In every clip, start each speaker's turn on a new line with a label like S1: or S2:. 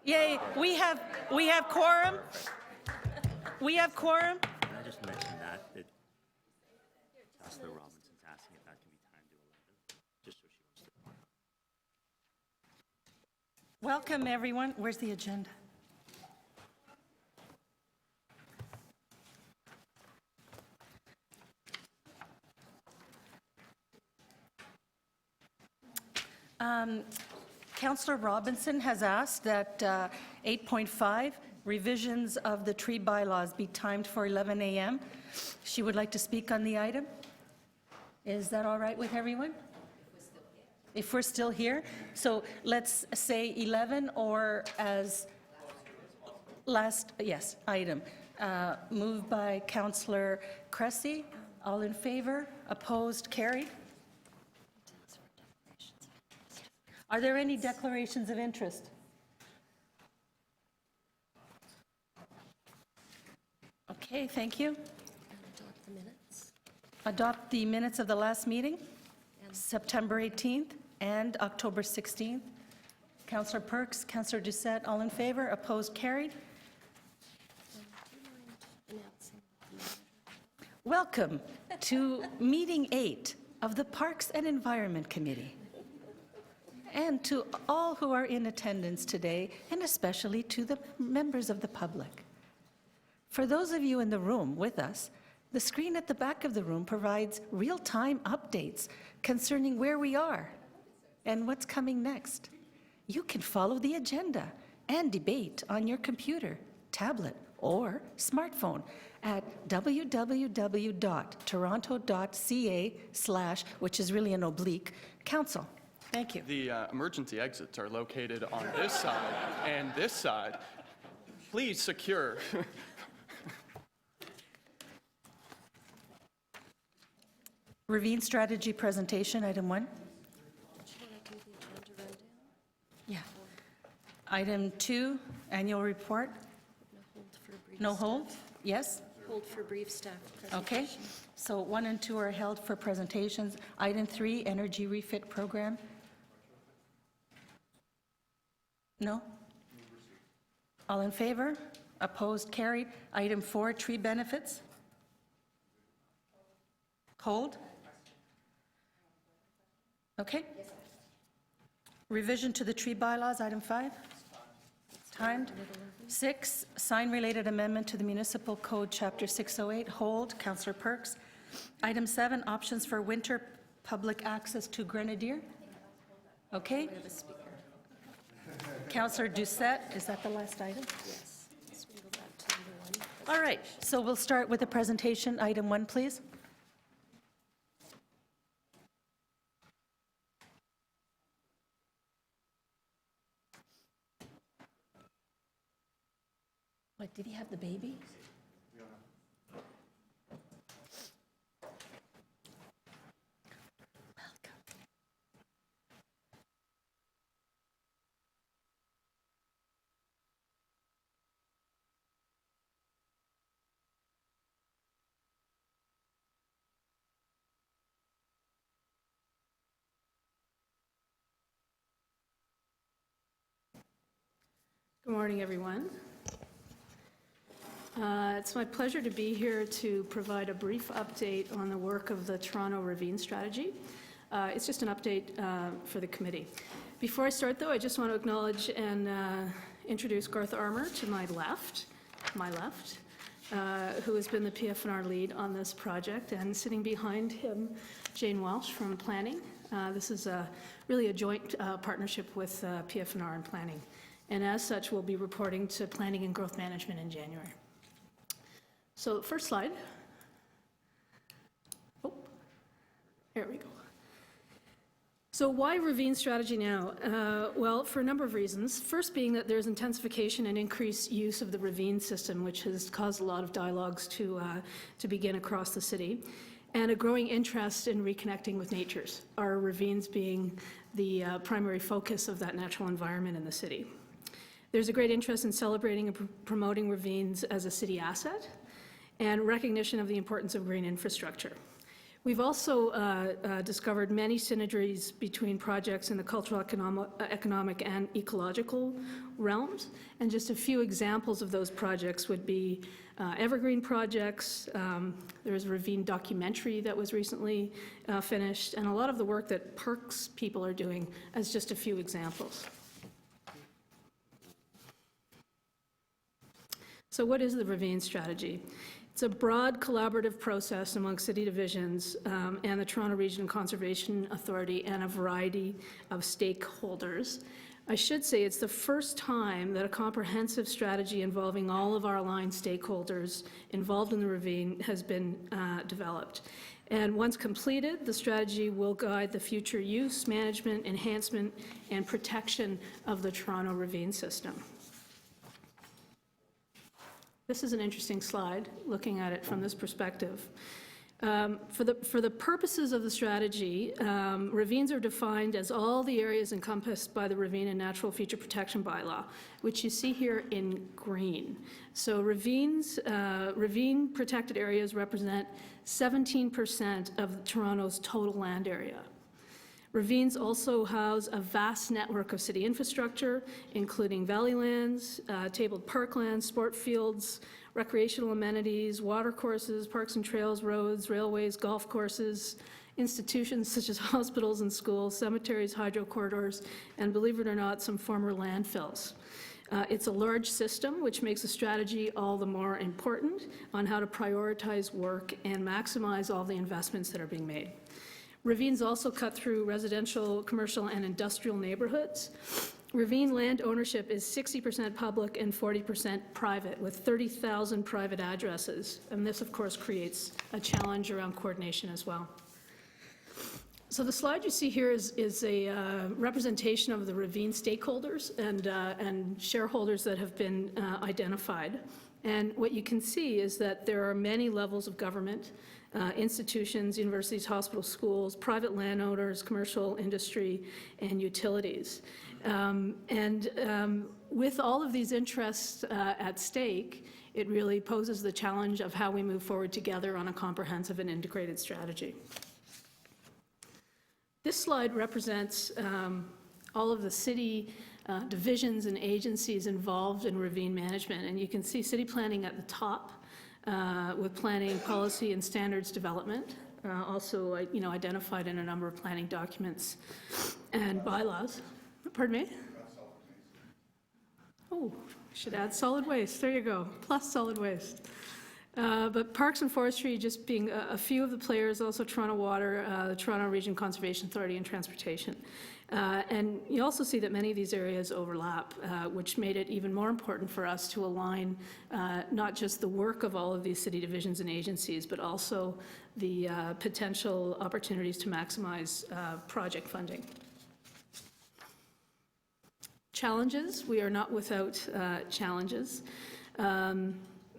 S1: Yay, we have quorum. We have quorum.
S2: Can I just mention that Councillor Robinson's asking if that can be timed to 11, just so she wants to.
S1: Welcome, everyone. Where's the agenda? Councillor Robinson has asked that 8.5 revisions of the tree bylaws be timed for 11 a.m. She would like to speak on the item. Is that all right with everyone? If we're still here. So let's say 11 or as last, yes, item. Moved by Councillor Cressy. All in favor? Opposed? Carried? Are there any declarations of interest? Okay, thank you.
S3: Adopt the minutes.
S1: Adopt the minutes of the last meeting, September 18th and October 16th. Councillor Perks, Councillor Doucette, all in favor? Opposed? Carried? Welcome to meeting 8 of the Parks and Environment Committee. And to all who are in attendance today, and especially to the members of the public. For those of you in the room with us, the screen at the back of the room provides real-time updates concerning where we are and what's coming next. You can follow the agenda and debate on your computer, tablet, or smartphone at www.toronto.ca/ which is really an oblique, council. Thank you.
S4: The emergency exits are located on this side and this side. Please secure.
S1: Ravine strategy presentation, item 1.
S3: Should I do the agenda rundown?
S1: Yeah. Item 2, annual report.
S3: No hold for a brief
S1: No
S3: staff-
S1: hold? Yes?
S3: Hold for brief staff
S1: Okay.
S3: presentation.
S1: So 1 and 2 are held for presentations. Item 3, energy refit program. No? All in favor? Opposed? Carried. Item 4, tree benefits. Hold? Okay. Revision to the tree bylaws, item 5. Timed. 6, sign-related amendment to the Municipal Code, Chapter 608. Hold. Councillor Perks. Item 7, options for winter public access to Grenadier. Okay.
S3: We have a speaker.
S1: Councillor Doucette, is that the last item?
S3: Yes. Let's go back to number 1.
S1: All right, so we'll start with the presentation. Item 1, please. What, did he have the baby? Welcome.
S5: Good morning, everyone. It's my pleasure to be here to provide a brief update on the work of the Toronto Ravine Strategy. It's just an update for the committee. Before I start, though, I just want to acknowledge and introduce Garth Armour to my left, who has been the PFNR lead on this project, and sitting behind him, Jane Welsh from Planning. This is really a joint partnership with PFNR and Planning. And as such, we'll be reporting to Planning and Growth Management in January. So first slide. Oh, here we go. So why ravine strategy now? Well, for a number of reasons. First being that there's intensification and increased use of the ravine system, which has caused a lot of dialogues to begin across the city, and a growing interest in reconnecting with natures, our ravines being the primary focus of that natural environment in the city. There's a great interest in celebrating and promoting ravines as a city asset, and recognition of the importance of green infrastructure. We've also discovered many synergies between projects in the cultural, economic, and ecological realms. And just a few examples of those projects would be evergreen projects. There's a ravine documentary that was recently finished, and a lot of the work that parks people are doing, as just a few examples. So what is the ravine strategy? It's a broad collaborative process among city divisions and the Toronto Region Conservation Authority and a variety of stakeholders. I should say it's the first time that a comprehensive strategy involving all of our aligned stakeholders involved in the ravine has been developed. And once completed, the strategy will guide the future use, management, enhancement, and protection of the Toronto ravine system. This is an interesting slide, looking at it from this perspective. For the purposes of the strategy, ravines are defined as all the areas encompassed by the Ravine and Natural Feature Protection Bylaw, which you see here in green. So ravine protected areas represent 17% of Toronto's total land area. Ravines also house a vast network of city infrastructure, including valley lands, tabled parklands, sport fields, recreational amenities, water courses, parks and trails, roads, railways, golf courses, institutions such as hospitals and schools, cemeteries, hydro corridors, and believe it or not, some former landfills. It's a large system, which makes a strategy all the more important on how to prioritize work and maximize all the investments that are being made. Ravines also cut through residential, commercial, and industrial neighborhoods. Ravine land ownership is 60% public and 40% private, with 30,000 private addresses. And this, of course, creates a challenge around coordination as well. So the slide you see here is a representation of the ravine stakeholders and shareholders that have been identified. And what you can see is that there are many levels of government, institutions, universities, hospitals, schools, private landowners, commercial industry, and utilities. With all of these interests at stake, it really poses the challenge of how we move forward together on a comprehensive and integrated strategy. This slide represents all of the city divisions and agencies involved in ravine management, and you can see city planning at the top, with planning, policy, and standards development, also identified in a number of planning documents and bylaws. Pardon me? Oh, should add solid waste. There you go, plus solid waste. But Parks and Forestry just being a few of the players, also Toronto Water, the Toronto Region Conservation Authority, and Transportation. And you also see that many of these areas overlap, which made it even more important for us to align not just the work of all of these city divisions and agencies, but also the potential opportunities to maximize project funding. Challenges, we are not without challenges.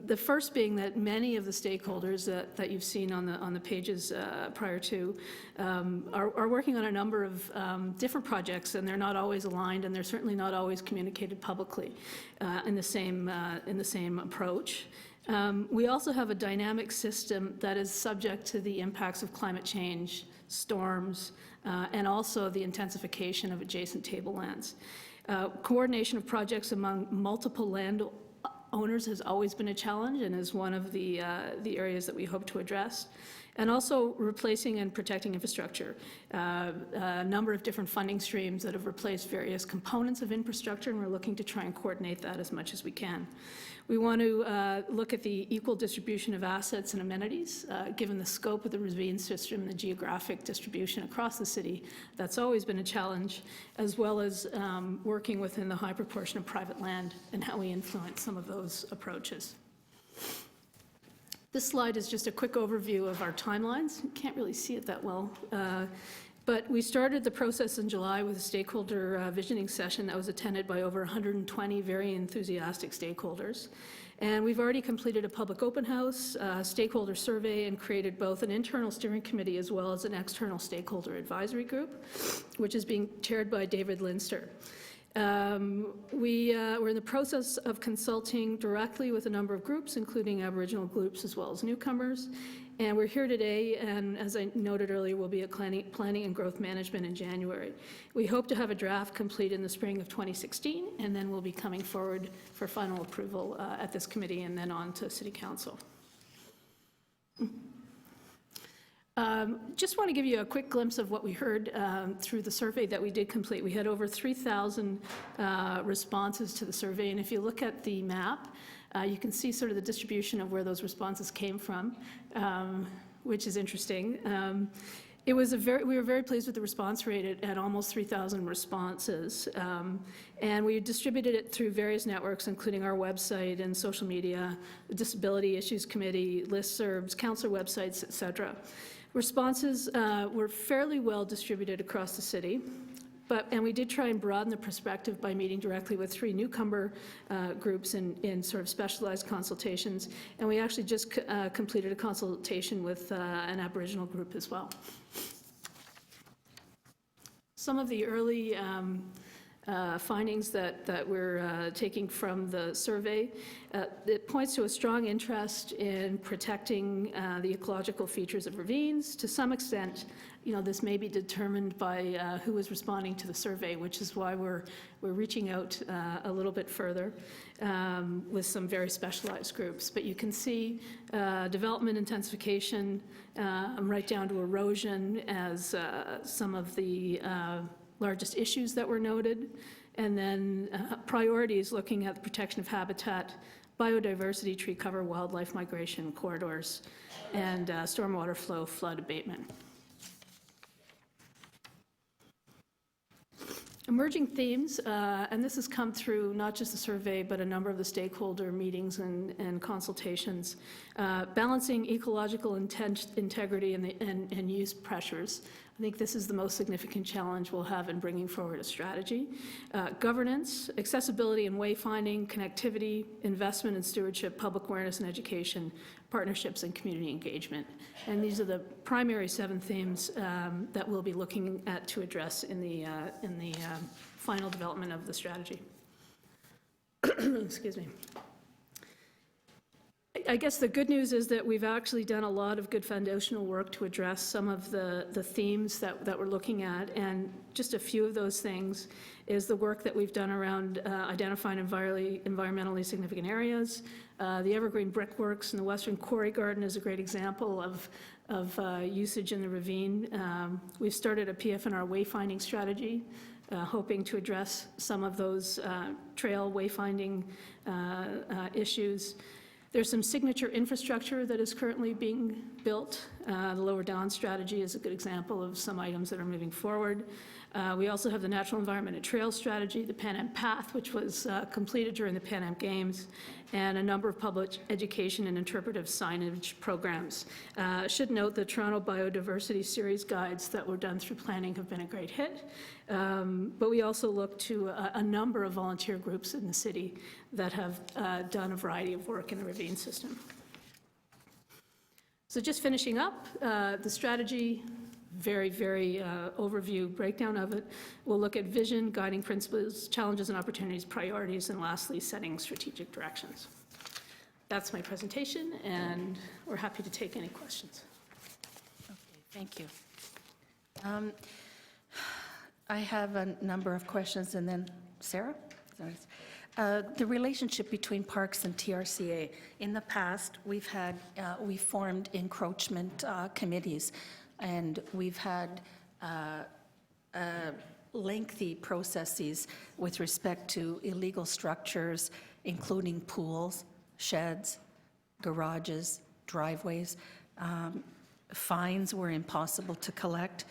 S5: The first being that many of the stakeholders that you've seen on the pages prior to are working on a number of different projects, and they're not always aligned, and they're certainly not always communicated publicly in the same approach. We also have a dynamic system that is subject to the impacts of climate change, storms, and also the intensification of adjacent tablelands. Coordination of projects among multiple land owners has always been a challenge and is one of the areas that we hope to address. And also replacing and protecting infrastructure. A number of different funding streams that have replaced various components of infrastructure, and we're looking to try and coordinate that as much as we can. We want to look at the equal distribution of assets and amenities, given the scope of the ravine system and the geographic distribution across the city. That's always been a challenge, as well as working within the high proportion of private land and how we influence some of those approaches. This slide is just a quick overview of our timelines. You can't really see it that well. But we started the process in July with a stakeholder visioning session that was attended by over 120 very enthusiastic stakeholders. And we've already completed a public open house, stakeholder survey, and created both an internal steering committee as well as an external stakeholder advisory group, which is being chaired by David Linster. We're in the process of consulting directly with a number of groups, including Aboriginal groups as well as newcomers. And we're here today, and as I noted earlier, we'll be at Planning and Growth Management in January. We hope to have a draft complete in the spring of 2016, and then we'll be coming forward for final approval at this committee and then on to City Council. Just want to give you a quick glimpse of what we heard through the survey that we did complete. We had over 3,000 responses to the survey, and if you look at the map, you can see sort of the distribution of where those responses came from, which is interesting. We were very pleased with the response rate at almost 3,000 responses. And we distributed it through various networks, including our website and social media, the Disability Issues Committee, listservs, council websites, et cetera. Responses were fairly well distributed across the city. And we did try and broaden the perspective by meeting directly with 3 newcomer groups in sort of specialized consultations. And we actually just completed a consultation with an Aboriginal group as well. Some of the early findings that we're taking from the survey, it points to a strong interest in protecting the ecological features of ravines. To some extent, this may be determined by who is responding to the survey, which is why we're reaching out a little bit further with some very specialized groups. But you can see development intensification right down to erosion as some of the largest issues that were noted, and then priorities looking at the protection of habitat, biodiversity, tree cover, wildlife migration corridors, and stormwater flow, flood abatement. Emerging themes, and this has come through not just the survey, but a number of the stakeholder meetings and consultations, balancing ecological integrity and use pressures. I think this is the most significant challenge we'll have in bringing forward a strategy. Governance, accessibility and wayfinding, connectivity, investment and stewardship, public awareness and education, partnerships and community engagement. And these are the primary 7 themes that we'll be looking at to address in the final development of the strategy. Excuse me. I guess the good news is that we've actually done a lot of good foundational work to address some of the themes that we're looking at, and just a few of those things is the work that we've done around identifying environmentally significant areas. The Evergreen Brickworks in the Western Quarry Garden is a great example of usage in the ravine. We've started a PF&R wayfinding strategy, hoping to address some of those trail wayfinding issues. There's some signature infrastructure that is currently being built. The Lower Down strategy is a good example of some items that are moving forward. We also have the Natural Environment and Trails strategy, the Pan Am Path, which was completed during the Pan Am Games, and a number of public education and interpretive signage programs. I should note the Toronto Biodiversity Series guides that were done through planning have been a great hit. But we also look to a number of volunteer groups in the city that have done a variety of work in the ravine system. So just finishing up, the strategy, very overview breakdown of it. We'll look at vision, guiding principles, challenges and opportunities, priorities, and lastly, setting strategic directions. That's my presentation, and we're happy to take any questions.
S1: Okay, thank you. I have a number of questions, and then Sarah? The relationship between parks and TRCA. In the past, we formed encroachment committees, and we've had lengthy processes with respect to illegal structures, including pools, sheds, garages, driveways. Fines were impossible to collect.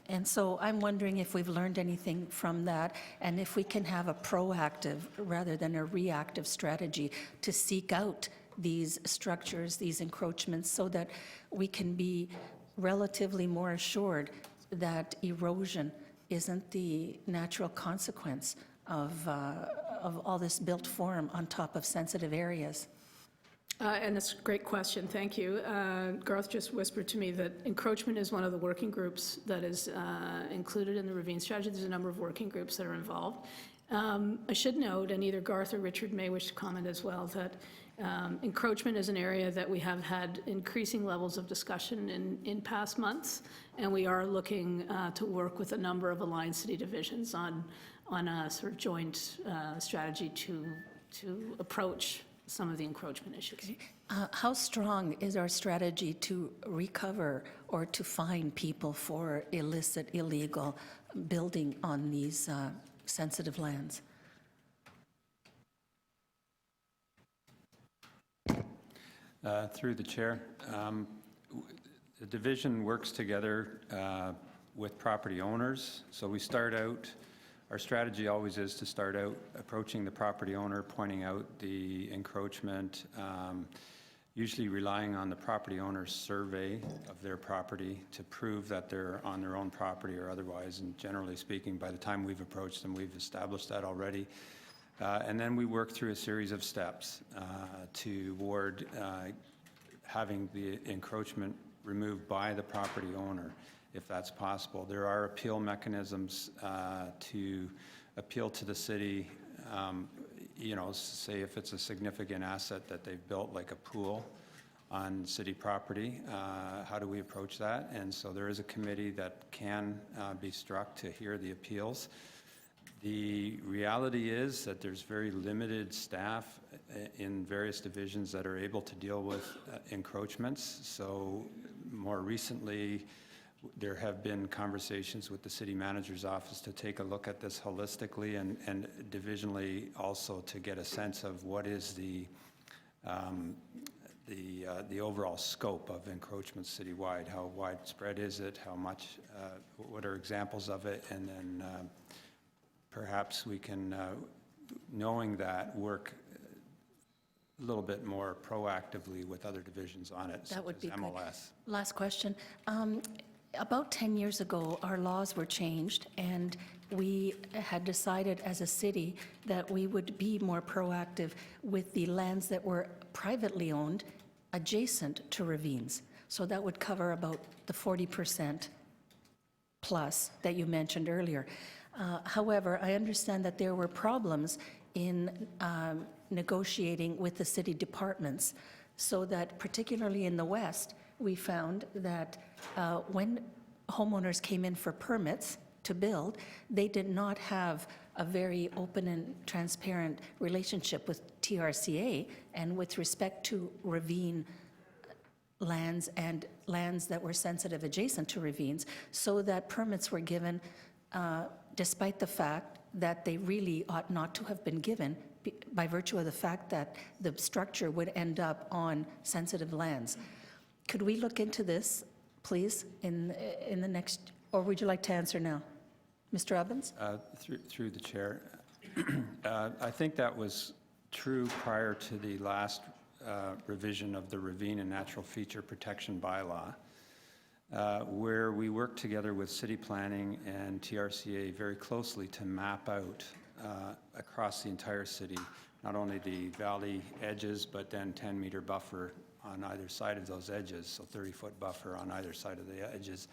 S1: And so I'm wondering if we've learned anything from that, and if we can have a proactive rather than a reactive strategy to seek out these structures, these encroachments, so that we can be relatively more assured that erosion isn't the natural consequence of all this built form on top of sensitive areas.
S5: And that's a great question, thank you. Garth just whispered to me that encroachment is one of the working groups that is included in the ravine strategy. There's a number of working groups that are involved. I should note, and either Garth or Richard may wish to comment as well, that encroachment is an area that we have had increasing levels of discussion in past months, and we are looking to work with a number of aligned city divisions on a sort of joint strategy to approach some of the encroachment issues.
S1: How strong is our strategy to recover or to fine people for illicit, illegal building on these sensitive lands?
S6: Through the chair, the division works together with property owners. So we start out, our strategy always is to start out approaching the property owner, pointing out the encroachment, usually relying on the property owner's survey of their property to prove that they're on their own property or otherwise. And generally speaking, by the time we've approached them, we've established that already. And then we work through a series of steps toward having the encroachment removed by the property owner, if that's possible. There are appeal mechanisms to appeal to the city, you know, say if it's a significant asset that they've built, like a pool on city property, how do we approach that? And so there is a committee that can be struck to hear the appeals. The reality is that there's very limited staff in various divisions that are able to deal with encroachments. So more recently, there have been conversations with the city manager's office to take a look at this holistically and divisionally also to get a sense of what is the overall scope of encroachment citywide. How widespread is it? How much? What are examples of it? And then perhaps we can, knowing that, work a little bit more proactively with other divisions on it.
S1: That would be
S6: such as MLS.
S1: good. Last question. About 10 years ago, our laws were changed, and we had decided as a city that we would be more proactive with the lands that were privately owned adjacent to ravines. So that would cover about the 40% plus that you mentioned earlier. However, I understand that there were problems in negotiating with the city departments, so that particularly in the West, we found that when homeowners came in for permits to build, they did not have a very open and transparent relationship with TRCA and with respect to ravine lands and lands that were sensitive adjacent to ravines, so that permits were given despite the fact that they really ought not to have been given by virtue of the fact that the structure would end up on sensitive lands. Could we look into this, please, in the next, or would you like to answer now? Mr. Evans?
S6: Through the chair. I think that was true prior to the last revision of the Ravine and Natural Feature Protection Bylaw, where we worked together with city planning and TRCA very closely to map out across the entire city, not only the valley edges, but then 10-meter buffer on either side of those edges, so 30-foot buffer on either side of the edges,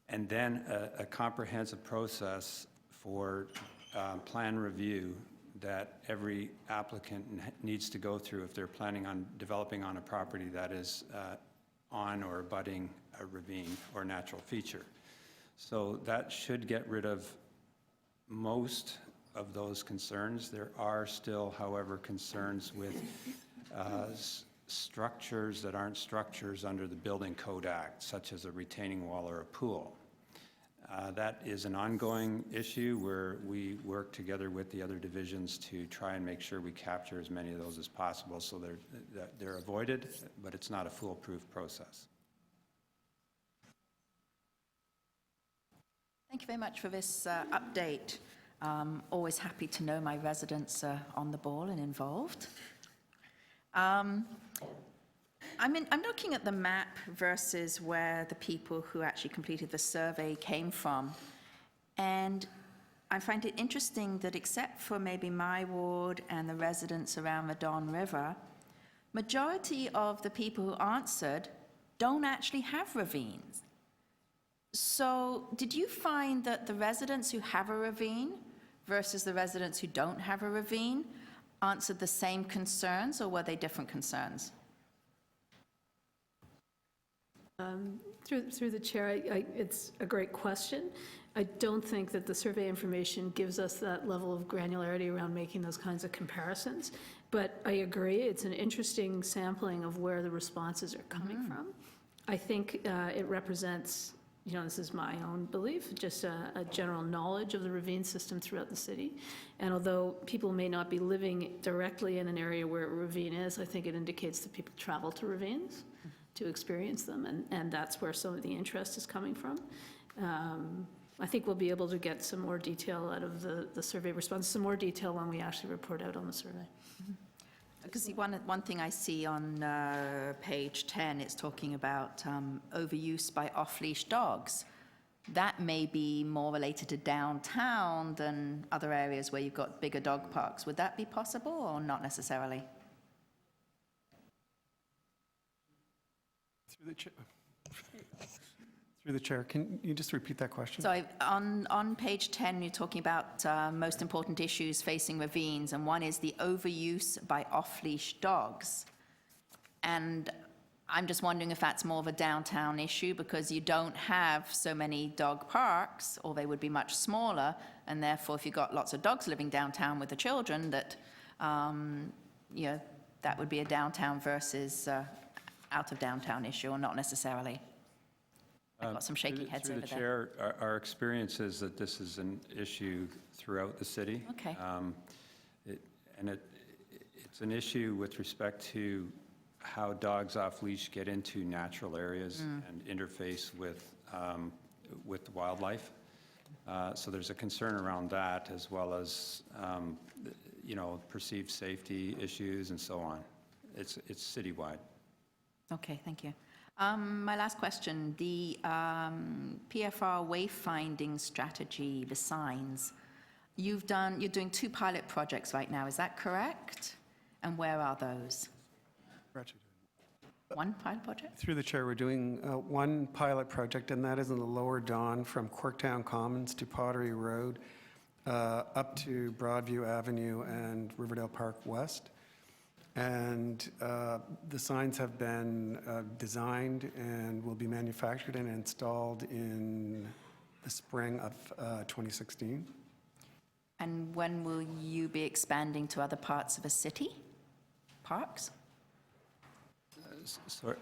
S6: and then a comprehensive process for plan review that every applicant needs to go through if they're planning on developing on a property that is on or abutting a ravine or natural feature. So that should get rid of most of those concerns. There are still, however, concerns with structures that aren't structures under the Building Code Act, such as a retaining wall or a pool. That is an ongoing issue where we work together with the other divisions to try and make sure we capture as many of those as possible so they're avoided, but it's not a foolproof process.
S7: Thank you very much for this update. Always happy to know my residents are on the ball and involved. I'm looking at the map versus where the people who actually completed the survey came from. And I find it interesting that except for maybe my ward and the residents around the Don River, majority of the people who answered don't actually have ravines. So did you find that the residents who have a ravine versus the residents who don't have a ravine answered the same concerns, or were they different concerns?
S5: Through the chair, it's a great question. I don't think that the survey information gives us that level of granularity around making those kinds of comparisons. But I agree, it's an interesting sampling of where the responses are coming from. I think it represents, this is my own belief, just a general knowledge of the ravine system throughout the city. And although people may not be living directly in an area where a ravine is, I think it indicates that people travel to ravines to experience them, and that's where some of the interest is coming from. I think we'll be able to get some more detail out of the survey response, some more detail when we actually report out on the survey.
S7: Because one thing I see on page 10, it's talking about overuse by off-leash dogs. That may be more related to downtown than other areas where you've got bigger dog parks. Would that be possible or not necessarily?
S8: Through the chair, can you just repeat that question?
S7: So on page 10, you're talking about most important issues facing ravines, and one is the overuse by off-leash dogs. And I'm just wondering if that's more of a downtown issue because you don't have so many dog parks, or they would be much smaller, and therefore if you've got lots of dogs living downtown with the children, that, that would be a downtown versus out of downtown issue, or not necessarily. I've got some shaky heads over there.
S6: Through the chair, our experience is that this is an issue throughout the city.
S7: Okay.
S6: It's an issue with respect to how dogs off leash get into natural areas and interface with wildlife. So there's a concern around that, as well as perceived safety issues and so on. It's citywide.
S7: Okay, thank you. My last question, the PFR wayfinding strategy, the signs. You're doing 2 pilot projects right now, is that correct? And where are those? One pilot project?
S8: Through the chair, we're doing one pilot project, and that is in the Lower Don from Corktown Commons to Pottery Road, up to Broadview Avenue and Riverdale Park West. And the signs have been designed and will be manufactured and installed in the spring of 2016.
S7: And when will you be expanding to other parts of a city? Parks?
S6: So,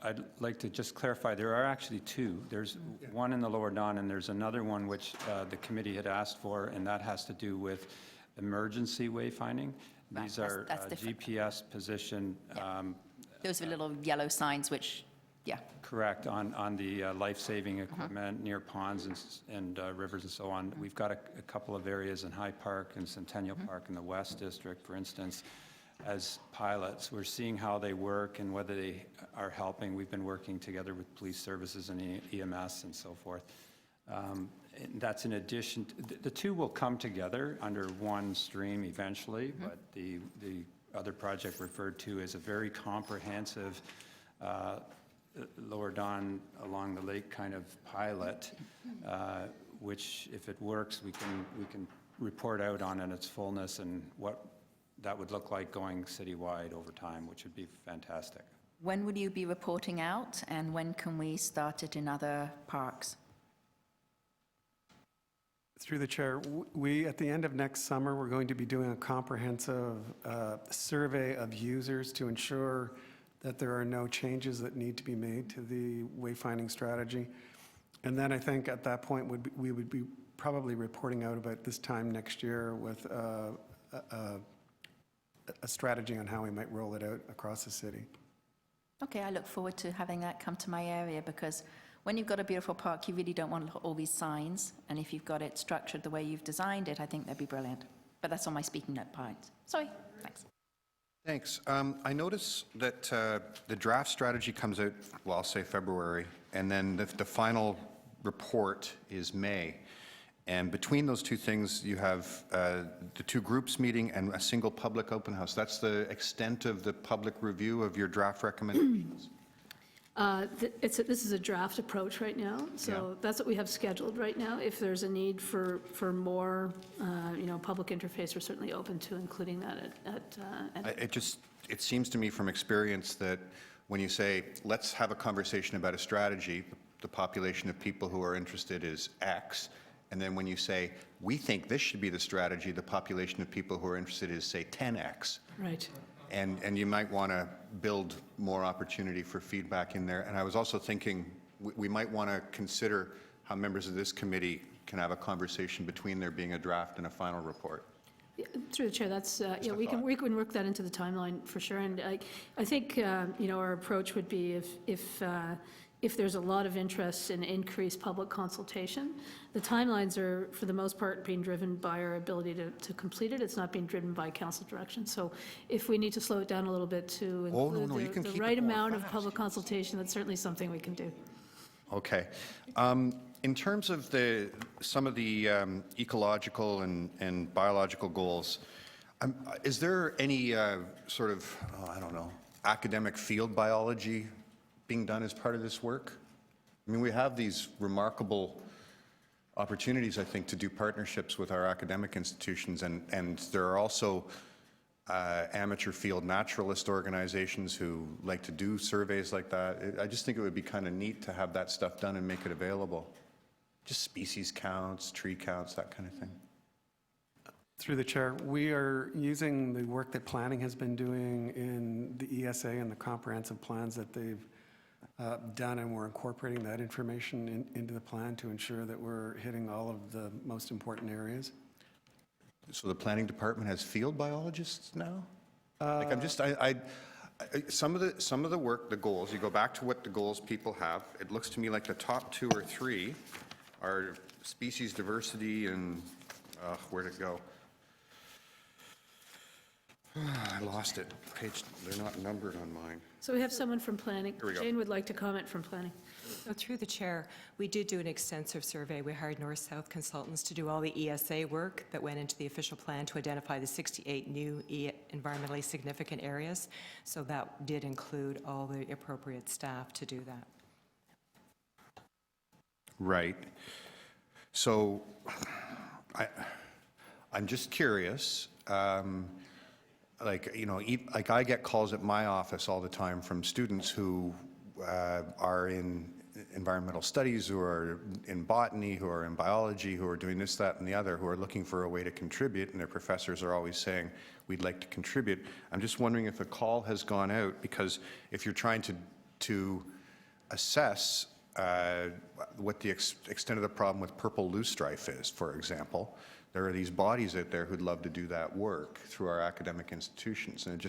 S6: I'd like to just clarify, there are actually 2. There's one in the Lower Don, and there's another one which the committee had asked for, and that has to do with emergency wayfinding.
S7: Right,
S6: These are
S7: that's different.
S6: GPS position.
S7: Those are little yellow signs which,
S6: Correct, on the life-saving equipment near ponds and rivers and so on. We've got a couple of areas in High Park and Centennial Park in the West District, for instance, as pilots. We're seeing how they work and whether they are helping. We've been working together with police services and EMS and so forth. And that's in addition, the 2 will come together under one stream eventually, but the other project referred to is a very comprehensive Lower Don along the lake kind of pilot, which if it works, we can report out on in its fullness and what that would look like going citywide over time, which would be fantastic.
S7: when will you be reporting out, and when can we start it in other parks?
S8: Through the chair, we, at the end of next summer, we're going to be doing a comprehensive survey of users to ensure that there are no changes that need to be made to the wayfinding strategy. And then I think at that point, we would be probably reporting out about this time next year with a strategy on how we might roll it out across the city.
S7: Okay, I look forward to having that come to my area, because when you've got a beautiful park, you really don't want all these signs, and if you've got it structured the way you've designed it, I think that'd be brilliant. But that's on my speaking note part. Sorry, thanks.
S9: Thanks. I notice that the draft strategy comes out, well, I'll say February, and then the final report is May. And between those two things, you have the two groups meeting and a single public open house. That's the extent of the public review of your draft recommendations?
S5: This is a draft approach right now, so that's what we have scheduled right now. If there's a need for more, public interface, we're certainly open to including that
S9: It seems to me from experience that when you say, let's have a conversation about a strategy, the population of people who are interested is X, and then when you say, we think this should be the strategy, the population of people who are interested is, say, 10X.
S5: Right.
S9: And you might want to build more opportunity for feedback in there. And I was also thinking we might want to consider how members of this committee can have a conversation between there being a draft and a final report.
S5: Through the chair, that's, we can work that into the timeline for sure. And I think, our approach would be if there's a lot of interest in increased public consultation, the timelines are, for the most part, being driven by our ability to complete it. It's not being driven by council direction. So if we need to slow it down a little bit to include the right amount of public consultation, that's certainly something we can do.
S9: Okay. In terms of some of the ecological and biological goals, is there any sort of, academic field biology being done as part of this work? I mean, we have these remarkable opportunities, I think, to do partnerships with our academic institutions, and there are also amateur field naturalist organizations who like to do surveys like that. I just think it would be kind of neat to have that stuff done and make it available. Just species counts, tree counts, that kind of thing.
S8: Through the chair, we are using the work that planning has been doing in the ESA and the comprehensive plans that they've done, and we're incorporating that information into the plan to ensure that we're hitting all of the most important areas.
S9: So the planning department has field biologists now? Some of the work, the goals, you go back to what the goals people have, it looks to me like the top 2 or 3 are species diversity and, where'd it go? I lost it. They're not numbered on mine.
S5: So we have someone from planning.
S9: Here we go.
S5: Jane would like to comment from planning.
S10: So through the chair, we did do an extensive survey. We hired North-South consultants to do all the ESA work that went into the official plan to identify the 68 new environmentally significant areas. So that did include all the appropriate staff to do that.
S9: Right. So I'm just curious. Like I get calls at my office all the time from students who are in environmental studies, who are in botany, who are in biology, who are doing this, that, and the other, who are looking for a way to contribute, and their professors are always saying, we'd like to contribute. I'm just wondering if a call has gone out, because if you're trying to assess what the extent of the problem with purple loosestrife is, for example, there are these bodies out there who'd love to do that work through our academic institutions. And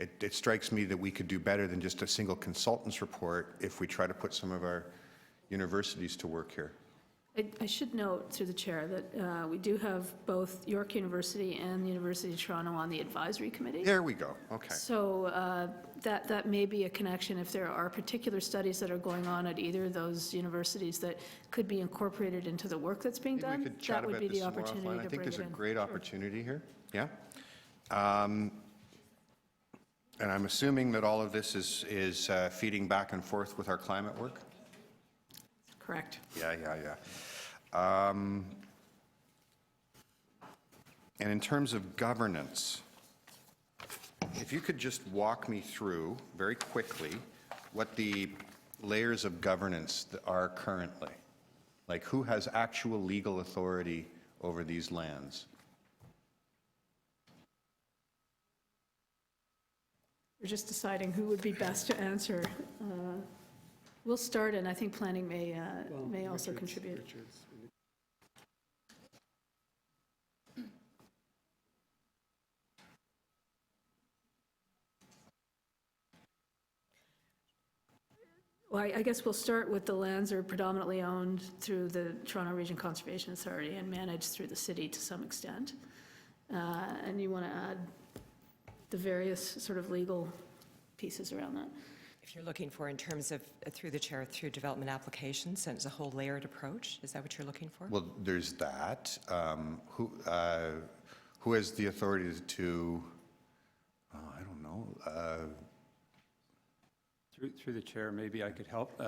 S9: it strikes me that we could do better than just a single consultant's report if we try to put some of our universities to work here.
S5: I should note, through the chair, that we do have both York University and the University of Toronto on the advisory committee.
S9: There we go. Okay.
S5: So that may be a connection if there are particular studies that are going on at either of those universities that could be incorporated into the work that's being done.
S9: We could chat
S5: that would
S9: about
S5: be
S9: this
S5: the
S9: some more
S5: opportunity
S9: offline.
S5: to
S9: I think
S5: bring
S9: there's
S5: it
S9: a
S5: in.
S9: great
S5: Sure.
S9: opportunity here. Yeah. And I'm assuming that all of this is feeding back and forth with our climate work?
S5: Correct.
S9: Yeah. And in terms of governance, if you could just walk me through very quickly what the layers of governance are currently. Like, who has actual legal authority over these lands?
S5: We're just deciding who would be best to answer. We'll start, and I think planning may also contribute. Well, I guess we'll start with the lands are predominantly owned through the Toronto Region Conservation Authority and managed through the city to some extent. And you want to add the various sort of legal pieces around that.
S10: If you're looking for in terms of, through the chair, through development applications, and it's a whole layered approach, is that what you're looking for?
S9: Well, there's that. Who has the authority to, I don't know,
S6: Through the chair, maybe I could help.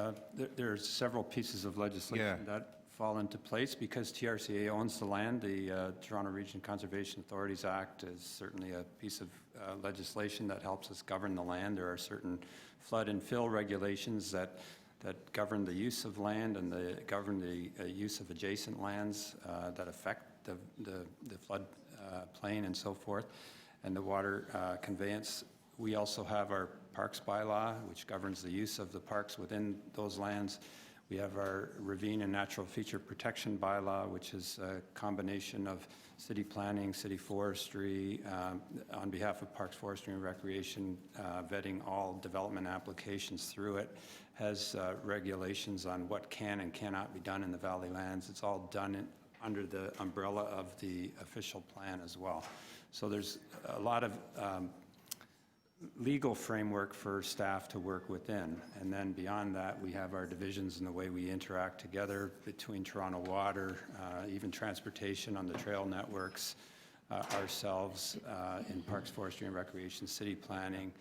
S6: There's several pieces of legislation
S9: Yeah.
S6: that fall into place because TRCA owns the land. The Toronto Region Conservation Authorities Act is certainly a piece of legislation that helps us govern the land. There are certain flood and fill regulations that govern the use of land and govern the use of adjacent lands that affect the flood plain and so forth, and the water conveyance. We also have our parks bylaw, which governs the use of the parks within those lands. We have our ravine and natural feature protection bylaw, which is a combination of city planning, city forestry, on behalf of Parks, Forestry and Recreation, vetting all development applications through it, has regulations on what can and cannot be done in the valley lands. It's all done under the umbrella of the official plan as well. So there's a lot of legal framework for staff to work within. And then beyond that, we have our divisions and the way we interact together between Toronto Water, even transportation on the trail networks, ourselves in Parks, Forestry and Recreation, city planning,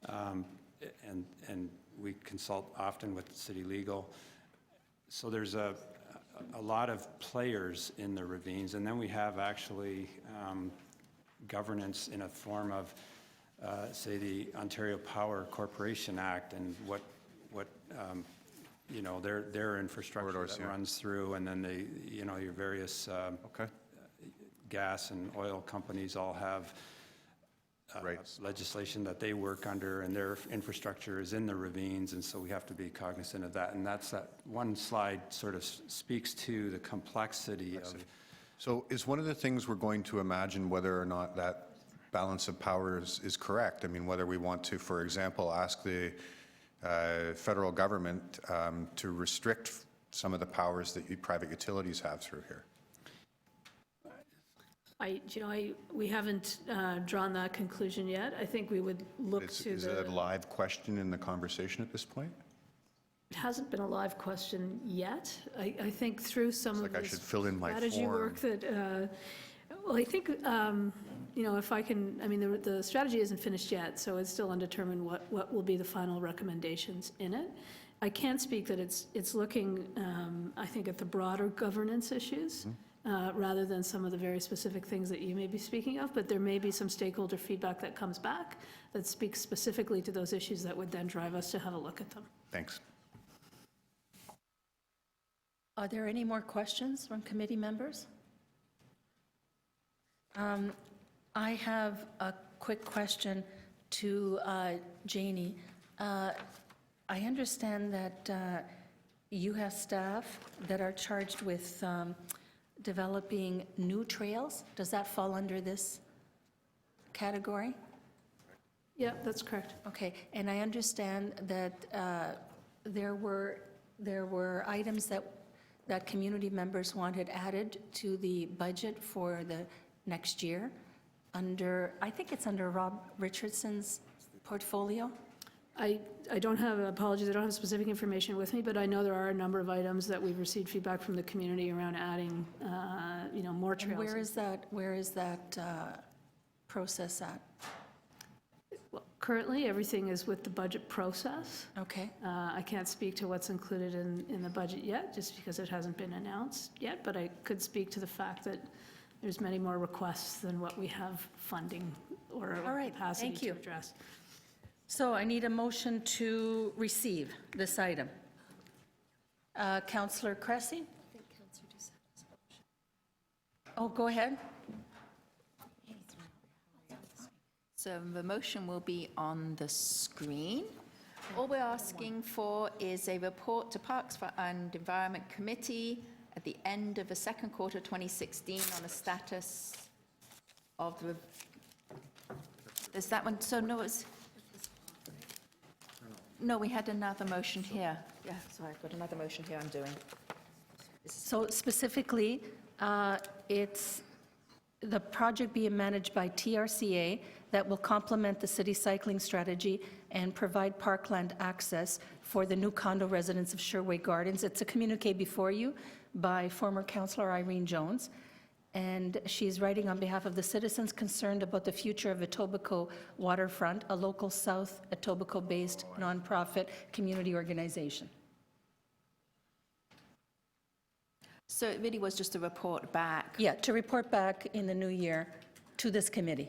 S6: and we consult often with city legal. So there's a lot of players in the ravines. And then we have actually governance in a form of say the Ontario Power Corporation Act and what you know, their infrastructure
S9: Corridors,
S6: that
S9: yeah.
S6: runs through, and then you know, your various
S9: Okay.
S6: gas and oil companies all have
S9: Right.
S6: legislation that they work under, and their infrastructure is in the ravines, and so we have to be cognizant of that. And that's that one slide sort of speaks to the complexity of.
S9: So is one of the things we're going to imagine whether or not that balance of powers is correct? I mean, whether we want to, for example, ask the federal government to restrict some of the powers that private utilities have through here?
S5: We haven't drawn that conclusion yet. I think we would look to
S9: Is it a live question in the conversation at this point?
S5: It hasn't been a live question yet. I think through some of
S9: Like I
S5: the
S9: should fill in my
S5: strategy
S9: form.
S5: work that, well, I think, you know, if I can, I mean, the strategy isn't finished yet, so it's still undetermined what will be the final recommendations in it. I can speak that it's looking, I think, at the broader governance issues, rather than some of the very specific things that you may be speaking of, but there may be some stakeholder feedback that comes back that speaks specifically to those issues that would then drive us to have a look at them.
S9: Thanks.
S1: Are there any more questions from committee members? I have a quick question to Janie. I understand that you have staff that are charged with developing new trails. Does that fall under this category?
S5: Yeah, that's correct.
S1: Okay, and I understand that there were items that community members wanted added to the budget for the next year under, I think it's under Rob Richardson's portfolio?
S5: I don't have, apologies, I don't have specific information with me, but I know there are a number of items that we've received feedback from the community around adding, you know, more trails.
S1: And where is that process at?
S5: Well, currently, everything is with the budget process.
S1: Okay,
S5: I can't speak to what's included in the budget yet, just because it hasn't been announced yet, but I could speak to the fact that there's many more requests than what we have funding or
S1: All right,
S5: capacity
S1: thank
S5: to
S1: you.
S5: address.
S1: so I need a motion to receive this item. Councillor Cressy?
S3: I think Councillor Doucette has a motion.
S1: Oh, go ahead.
S7: So the motion will be on the screen. All we're asking for is a report to Parks and Environment Committee at the end of the second quarter 2016 on the status of the, is that one, so no, it's, no, we had another motion here. Yeah, sorry, I've got another motion here I'm doing.
S1: So specifically, it's the project being managed by TRCA that will complement the city cycling strategy and provide parkland access for the new condo residents of Sherway Gardens. It's a communique before you by former councillor Irene Jones. and she's writing on behalf of the citizens concerned about the future of Etobicoke Waterfront, a local South Etobicoke-based nonprofit community organization.
S7: So it really was just a report back.
S1: Yeah, to report back in the new year to this committee.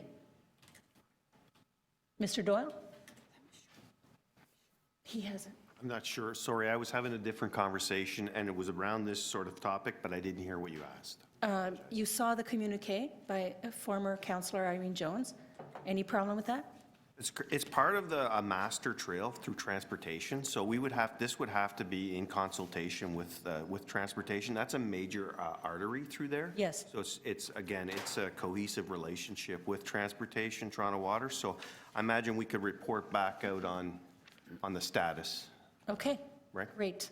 S1: Mr. Doyle? He hasn't.
S11: I'm not sure. Sorry, I was having a different conversation, and it was around this sort of topic, but I didn't hear what you asked.
S1: You saw the communique by former Councillor Irene Jones. Any problem with that?
S11: It's part of a master trail through transportation, so this would have to be in consultation with transportation. That's a major artery through there.
S1: Yes.
S11: So it's a cohesive relationship with transportation, Toronto Water. So I imagine we could report back out on the status.
S1: Okay.
S11: Right.
S1: Great.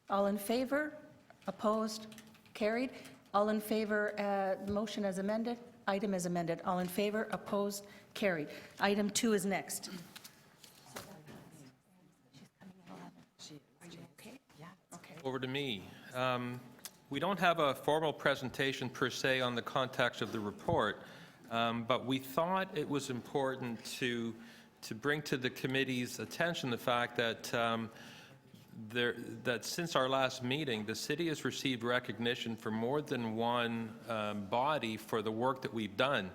S1: All in favor? Opposed? Carried. All in favor, motion as amended? Item as amended. All in favor? Opposed? Carried. Item 2 is next.
S12: Over to me. We don't have a formal presentation per se on the context of the report, but we thought it was important to bring to the committee's attention the fact that that since our last meeting, the city has received recognition from more than one body for the work that we've done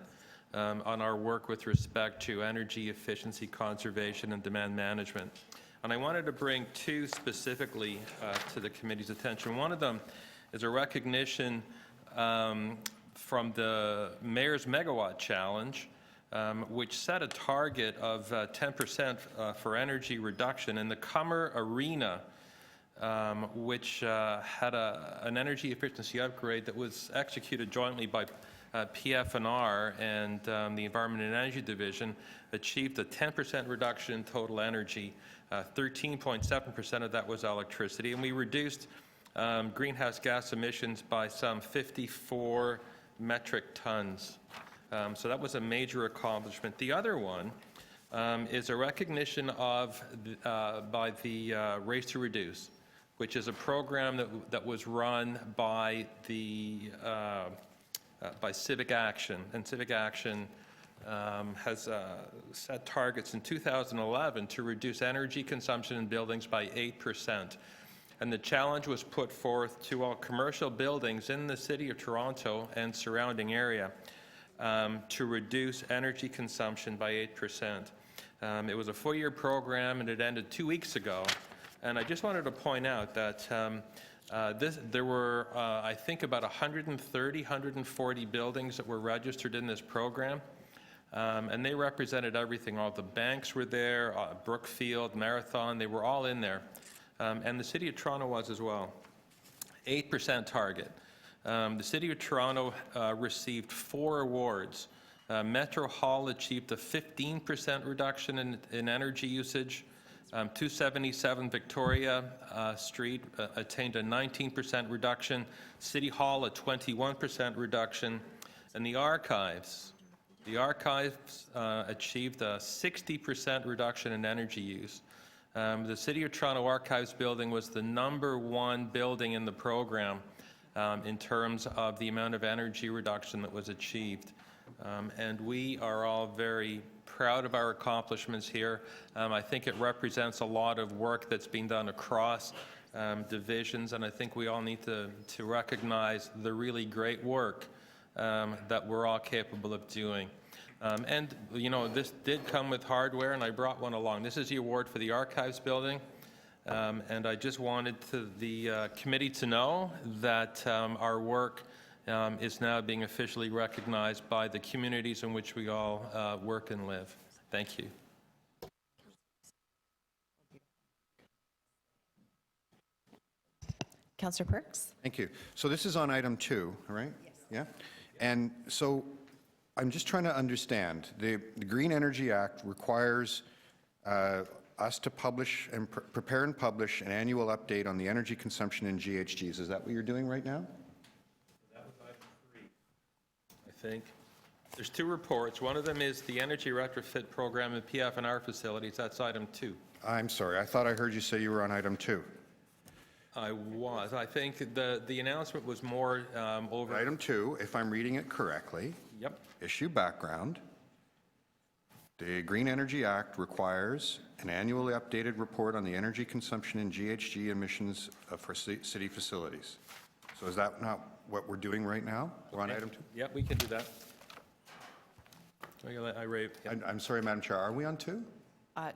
S12: on our work with respect to energy efficiency, conservation, and demand management. And I wanted to bring two specifically to the committee's attention. One of them is a recognition from the Mayor's Megawatt Challenge, which set a target of 10% for energy reduction in the Cummer Arena, which had an energy efficiency upgrade that was executed jointly by PFNR and the Environment and Energy Division, achieved a 10% reduction in total energy. 13.7% of that was electricity, and we reduced greenhouse gas emissions by some 54 metric tons. So that was a major accomplishment. The other one is a recognition of by the Race to Reduce, which is a program that was run by the by Civic Action, and Civic Action has set targets in 2011 to reduce energy consumption in buildings by 8%. And the challenge was put forth to all commercial buildings in the City of Toronto and surrounding area to reduce energy consumption by 8%. It was a full-year program, and it ended 2 weeks ago. And I just wanted to point out that there were, I think, about 140 buildings that were registered in this program. And they represented everything. All the banks were there, Brookfield, Marathon, they were all in there. And the City of Toronto was as well. 8% target. The City of Toronto received 4 awards. Metro Hall achieved a 15% reduction in energy usage. 277 Victoria Street attained a 19% reduction. City Hall a 21% reduction. And the Archives achieved a 60% reduction in energy use. The City of Toronto Archives building was the #1 building in the program in terms of the amount of energy reduction that was achieved. And we are all very proud of our accomplishments here. I think it represents a lot of work that's being done across divisions, and I think we all need to recognize the really great work that we're all capable of doing. And, you know, this did come with hardware, and I brought one along. This is the award for the Archives building. And I just wanted the committee to know that our work is now being officially recognized by the communities in which we all work and live. Thank you.
S3: Councillor Perks?
S9: Thank you. So this is on item 2, right? Yes. Yeah? And so I'm just trying to understand. The Green Energy Act requires us to publish and prepare and publish an annual update on the energy consumption in GHGs. Is that what you're doing right now?
S12: That was item 3, I think. There's 2 reports. One of them is the energy retrofit program in PFNR facilities. That's item 2.
S9: I'm sorry. I thought I heard you say you were on item 2.
S12: I was. I think the announcement was more over.
S9: Item 2, if I'm reading it correctly,
S12: Yep.
S9: issue background. The Green Energy Act requires an annually updated report on the energy consumption and GHG emissions for city facilities. So is that not what we're doing right now? We're on item 2?
S12: Yep, we can do that. I raved. Yep.
S9: I'm sorry, Madam Chair, are we on 2?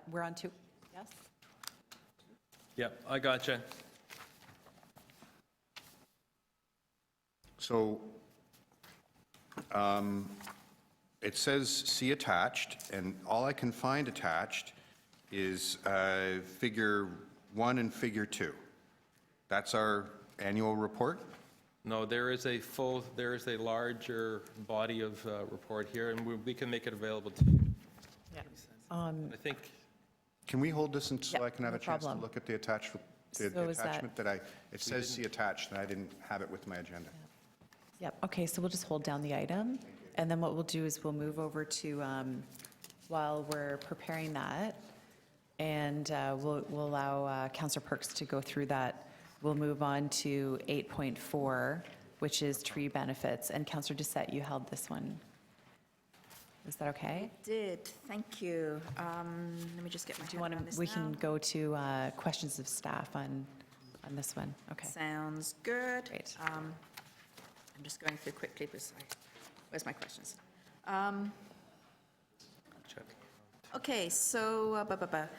S10: We're on 2. Yes?
S12: Yep, I gotcha.
S9: So it says see attached, and all I can find attached is figure 1 and figure 2. That's our annual report?
S12: No, there is a larger body of report here, and we can make it available to you.
S10: Yeah.
S12: I think,
S9: Can we hold this so I can have
S10: no
S9: a chance to
S10: problem.
S9: look at the attached,
S10: So is that-
S9: attachment that it says see attached, and I didn't have it with my agenda.
S13: Yep, okay, so we'll just hold down the item, and then what we'll do is we'll move over to, while we're preparing that, and we'll allow Councillor Perks to go through that, we'll move on to 8.4, which is tree benefits, and Councillor Doucette, you held this one. Is that okay?
S7: Did, thank you. Let me just get my
S13: Do you
S7: head
S13: want
S7: around this
S13: to, we
S7: now.
S13: can go to questions of staff on this one, okay.
S7: Sounds good.
S13: Great.
S7: I'm just going through quickly because where's my questions?
S12: check.
S7: Okay, so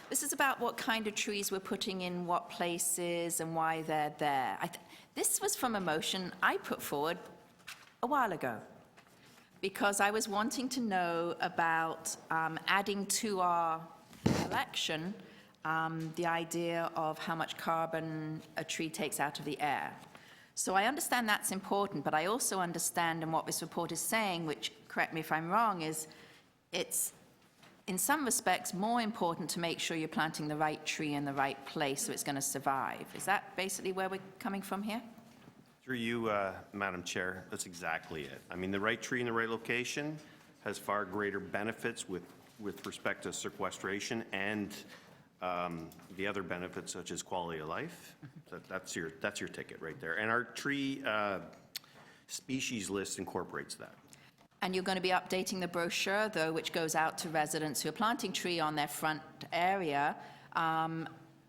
S7: this is about what kind of trees we're putting in what places and why they're there. This was from a motion I put forward a while ago because I was wanting to know about adding to our collection the idea of how much carbon a tree takes out of the air. So I understand that's important, but I also understand, and what this report is saying, which, correct me if I'm wrong, is it's in some respects more important to make sure you're planting the right tree in the right place so it's going to survive. Is that basically where we're coming from here?
S11: Through you, Madam Chair, that's exactly it. I mean, the right tree in the right location has far greater benefits with respect to sequestration and the other benefits such as quality of life. That's your ticket right there. And our tree species list incorporates that.
S7: And you're going to be updating the brochure, though, which goes out to residents who are planting tree on their front area,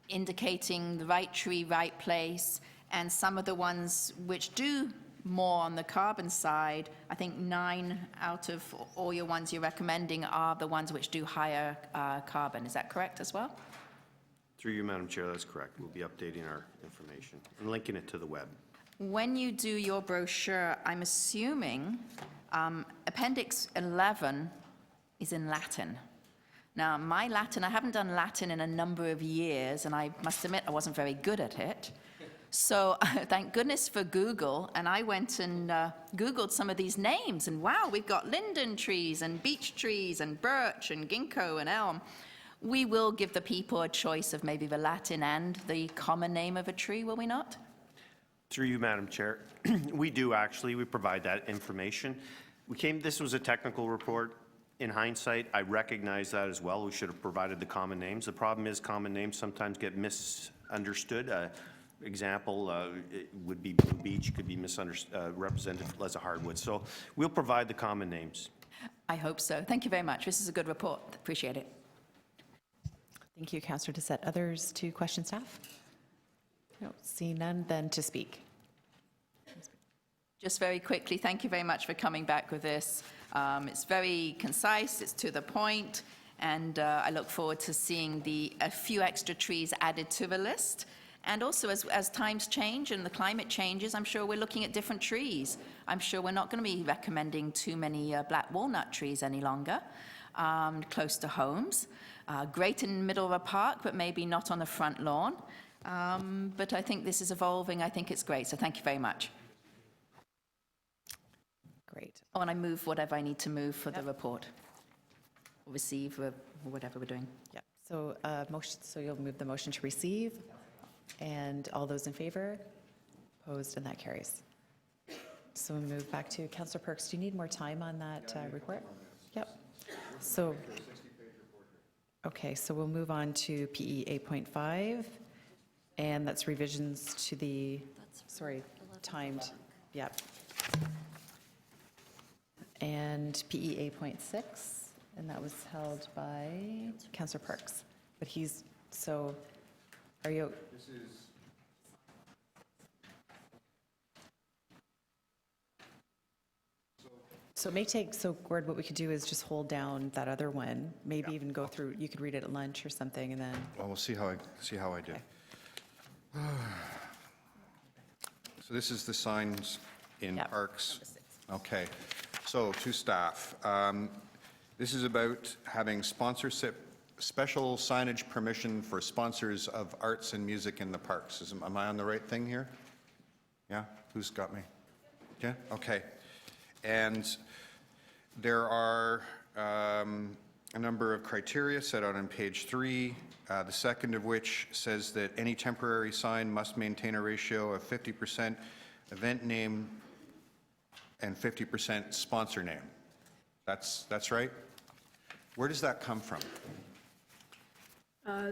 S7: indicating the right tree, right place, and some of the ones which do more on the carbon side. I think 9 out of all your ones you're recommending are the ones which do higher carbon. Is that correct as well?
S11: Through you, Madam Chair, that's correct. We'll be updating our information and linking it to the web.
S7: When you do your brochure, I'm assuming Appendix 11 is in Latin. Now, my Latin, I haven't done Latin in a number of years, and I must admit I wasn't very good at it. So thank goodness for Google, and I went and Googled some of these names, and wow, we've got linden trees and beech trees and birch and ginkgo and elm. We will give the people a choice of maybe the Latin and the common name of a tree, will we not?
S11: Through you, Madam Chair, we do actually, we provide that information. This was a technical report. In hindsight, I recognize that as well. We should have provided the common names. The problem is common names sometimes get misunderstood. Example would be blue beech, could be represented as a hardwood. So we'll provide the common names.
S7: I hope so. Thank you very much. This is a good report. Appreciate it.
S13: Thank you, Councillor Doucette. Others to question staff? No, seeing none, then to speak.
S7: Just very quickly, thank you very much for coming back with this. It's very concise, it's to the point, and I look forward to seeing a few extra trees added to the list. And also, as times change and the climate changes, I'm sure we're looking at different trees. I'm sure we're not going to be recommending too many black walnut trees any longer, close to homes. Great in the middle of a park, but maybe not on the front lawn. But I think this is evolving. I think it's great. So thank you very much.
S13: Great.
S7: Oh, and I move whatever I need to move for the report. Or receive, or whatever we're doing.
S13: Yep. So motion. So you'll move the motion to receive, and all those in favor, opposed, and that carries. So we move back to Councillor Perks. Do you need more time on that report? Yep. So. Okay, so we'll move on to PE 8.5, And that's revisions to the, sorry, timed, yep. And PE 8.6, and that was held by Councillor Parks. But he's, so, are you?
S9: This is.
S13: So it may take, so Gord, what we could do is just hold down that other one, maybe even go through, you could read it at lunch or something, and then.
S9: Well, we'll see how I do.
S13: Okay.
S9: So this is the signs in
S13: Yep.
S9: parks. Okay. So to staff, this is about having sponsorship, special signage permission for sponsors of arts and music in the parks. Am I on the right thing here? Yeah? Who's got me? Yeah? Okay. And there are a number of criteria set out on page 3, the second of which says that any temporary sign must maintain a ratio of 50% event name and 50% sponsor name. That's right? Where does that come from?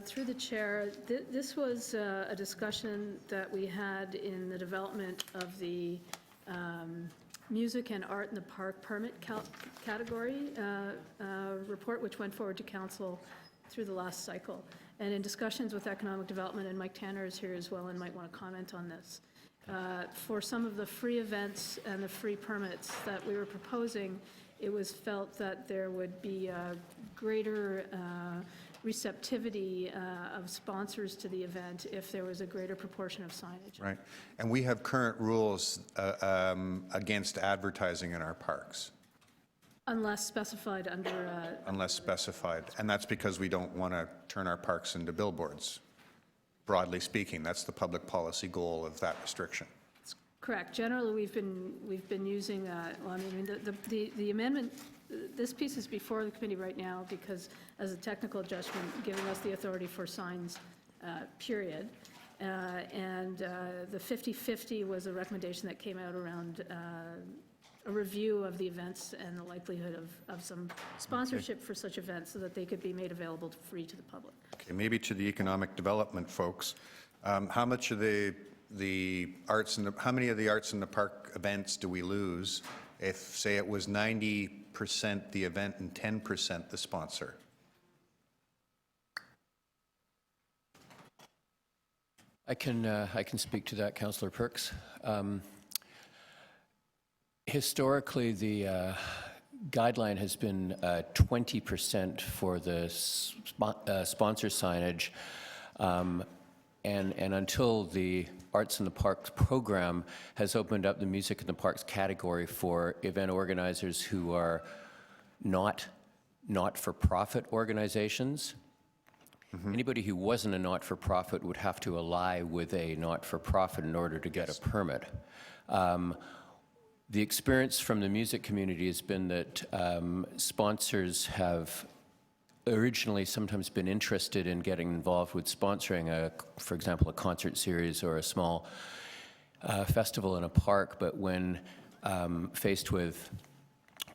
S5: Through the chair, this was a discussion that we had in the development of the music and art in the park permit category report, which went forward to council through the last cycle. And in discussions with economic development, and Mike Tanner is here as well and might want to comment on this. For some of the free events and the free permits that we were proposing, it was felt that there would be a greater receptivity of sponsors to the event if there was a greater proportion of signage.
S9: Right. And we have current rules against advertising in our parks.
S5: Unless specified under...
S9: Unless specified. And that's because we don't want to turn our parks into billboards. Broadly speaking, that's the public policy goal of that restriction.
S5: Correct. Generally, we've been using, well, I mean, the amendment, this piece is before the committee right now because as a technical adjustment, giving us the authority for signs, period. And the 50-50 was a recommendation that came out around a review of the events and the likelihood of some sponsorship for such events so that they could be made available free to the public.
S9: Okay, maybe to the economic development folks, how much of the arts and how many of the arts in the park events do we lose if, say, it was 90% the event and 10% the sponsor?
S14: I can speak to that, Councillor Perks. Historically, the guideline has been 20% for the sponsor signage, and until the Arts in the Parks program has opened up the Music in the Parks category for event organizers who are not-for-profit organizations. Anybody who wasn't a not-for-profit would have to ally with a not-for-profit in order to get a permit. The experience from the music community has been that sponsors have originally sometimes been interested in getting involved with sponsoring, for example, a concert series or a small festival in a park, but when faced with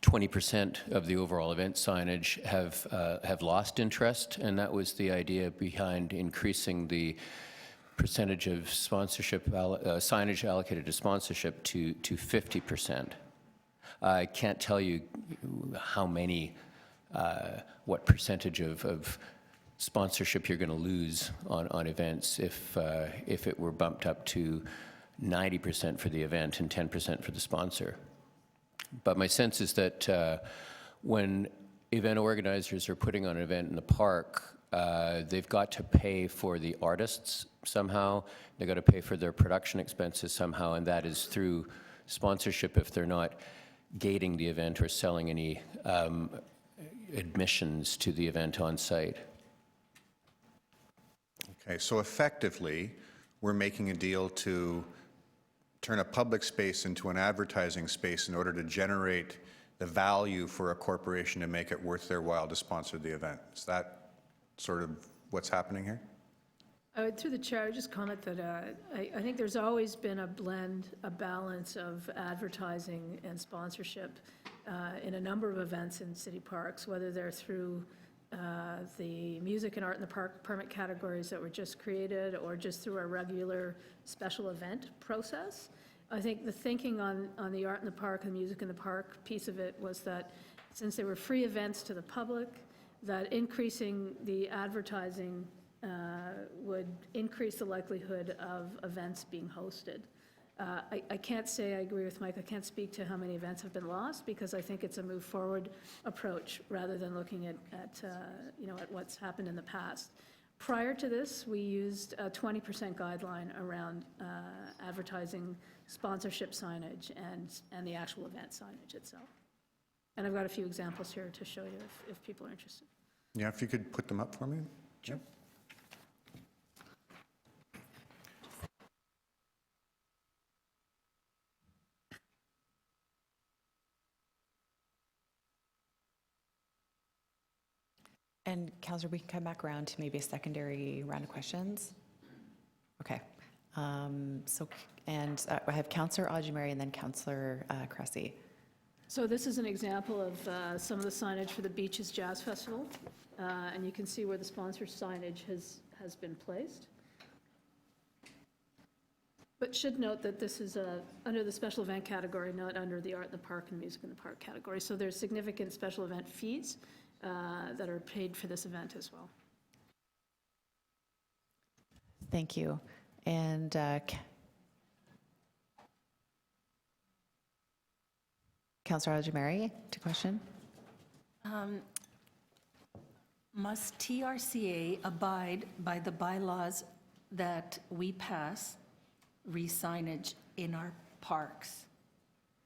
S14: 20% of the overall event signage have lost interest, and that was the idea behind increasing the percentage of sponsorship signage allocated to sponsorship to 50%. I can't tell you how many, what percentage of sponsorship you're going to lose on events if it were bumped up to 90% for the event and 10% for the sponsor. But my sense is that when event organizers are putting on an event in the park, they've got to pay for the artists somehow. They've got to pay for their production expenses somehow, and that is through sponsorship if they're not gating the event or selling any admissions to the event on site.
S9: Okay, so effectively, we're making a deal to turn a public space into an advertising space in order to generate the value for a corporation to make it worth their while to sponsor the event. Is that sort of what's happening here?
S5: Through the chair, I would just comment that I think there's always been a blend, a balance of advertising and sponsorship in a number of events in city parks, whether they're through the music and art in the park permit categories that were just created, or just through our regular special event process. I think the thinking on the art in the park and the music in the park piece of it was that since they were free events to the public, that increasing the advertising would increase the likelihood of events being hosted. I can't say I agree with Mike. I can't speak to how many events have been lost, because I think it's a move forward approach rather than looking at what's happened in the past. Prior to this, we used a 20% guideline around advertising, sponsorship signage, and the actual event signage itself. And I've got a few examples here to show you if people are interested.
S9: Yeah, if you could put them up for me? Sure.
S13: And Councillor, we can come back around to maybe a secondary round of questions. Okay. I have Councillor Audrey-Mary and then Councillor Cressy.
S5: So this is an example of some of the signage for the Beaches Jazz Festival, and you can see where the sponsor signage has been placed. But should note that this is under the special event category, not under the art in the park and music in the park category. So there's significant special event fees that are paid for this event as well.
S13: Thank you. And Councillor Audrey-Mary, to question.
S1: Must TRCA abide by the bylaws that we pass re-signage in our parks,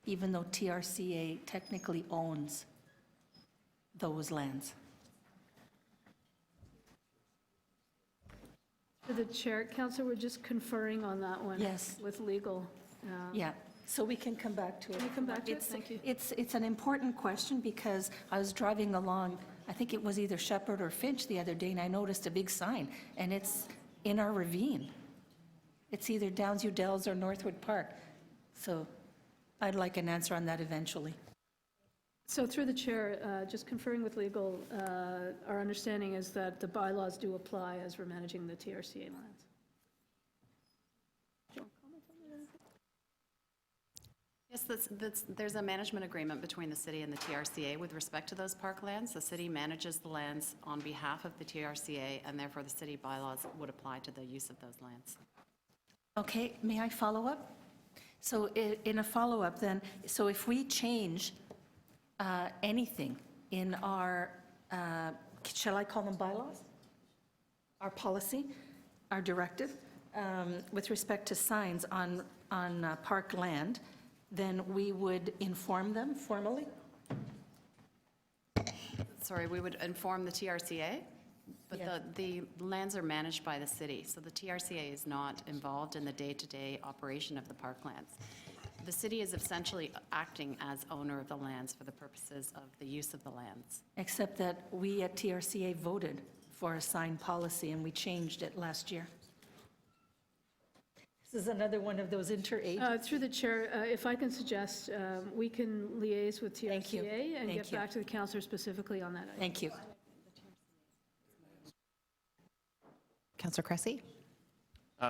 S1: even though TRCA technically owns those lands?
S5: To the chair, Councillor, we're just conferring on that one.
S1: Yes.
S5: With legal.
S1: Yeah, so we can come back to it.
S5: Can we come back to it? Thank you.
S1: It's an important question, because I was driving along, I think it was either Shepherd or Finch the other day, and I noticed a big sign, and it's in our ravine. It's either Downsview Dells or Northwood Park. So I'd like an answer on that eventually.
S5: So through the chair, just conferring with legal, our understanding is that the bylaws do apply as we're managing the TRCA lands. Do you want to comment on that?
S3: Yes, there's a management agreement between the city and the TRCA with respect to those park lands. The city manages the lands on behalf of the TRCA, and therefore the city bylaws would apply to the use of those lands.
S1: Okay, may I follow up? So in a follow-up then, so if we change anything in our, shall I call them bylaws? Our policy, our directive, with respect to signs on park land, then we would inform them formally?
S3: Sorry, we would inform the TRCA, but
S1: Yeah.
S3: the lands are managed by the city, so the TRCA is not involved in the day-to-day operation of the parklands. The city is essentially acting as owner of the lands for the purposes of the use of the lands.
S1: Except that we at TRCA voted for a sign policy, and we changed it last year. This is another one of those interagency.
S5: Through the chair, if I can suggest, we can liaise with
S1: Thank you.
S5: TRCA and
S1: Thank
S5: get
S1: you.
S5: back to the councillor specifically on that item.
S1: Thank you.
S13: Councillor Cressy.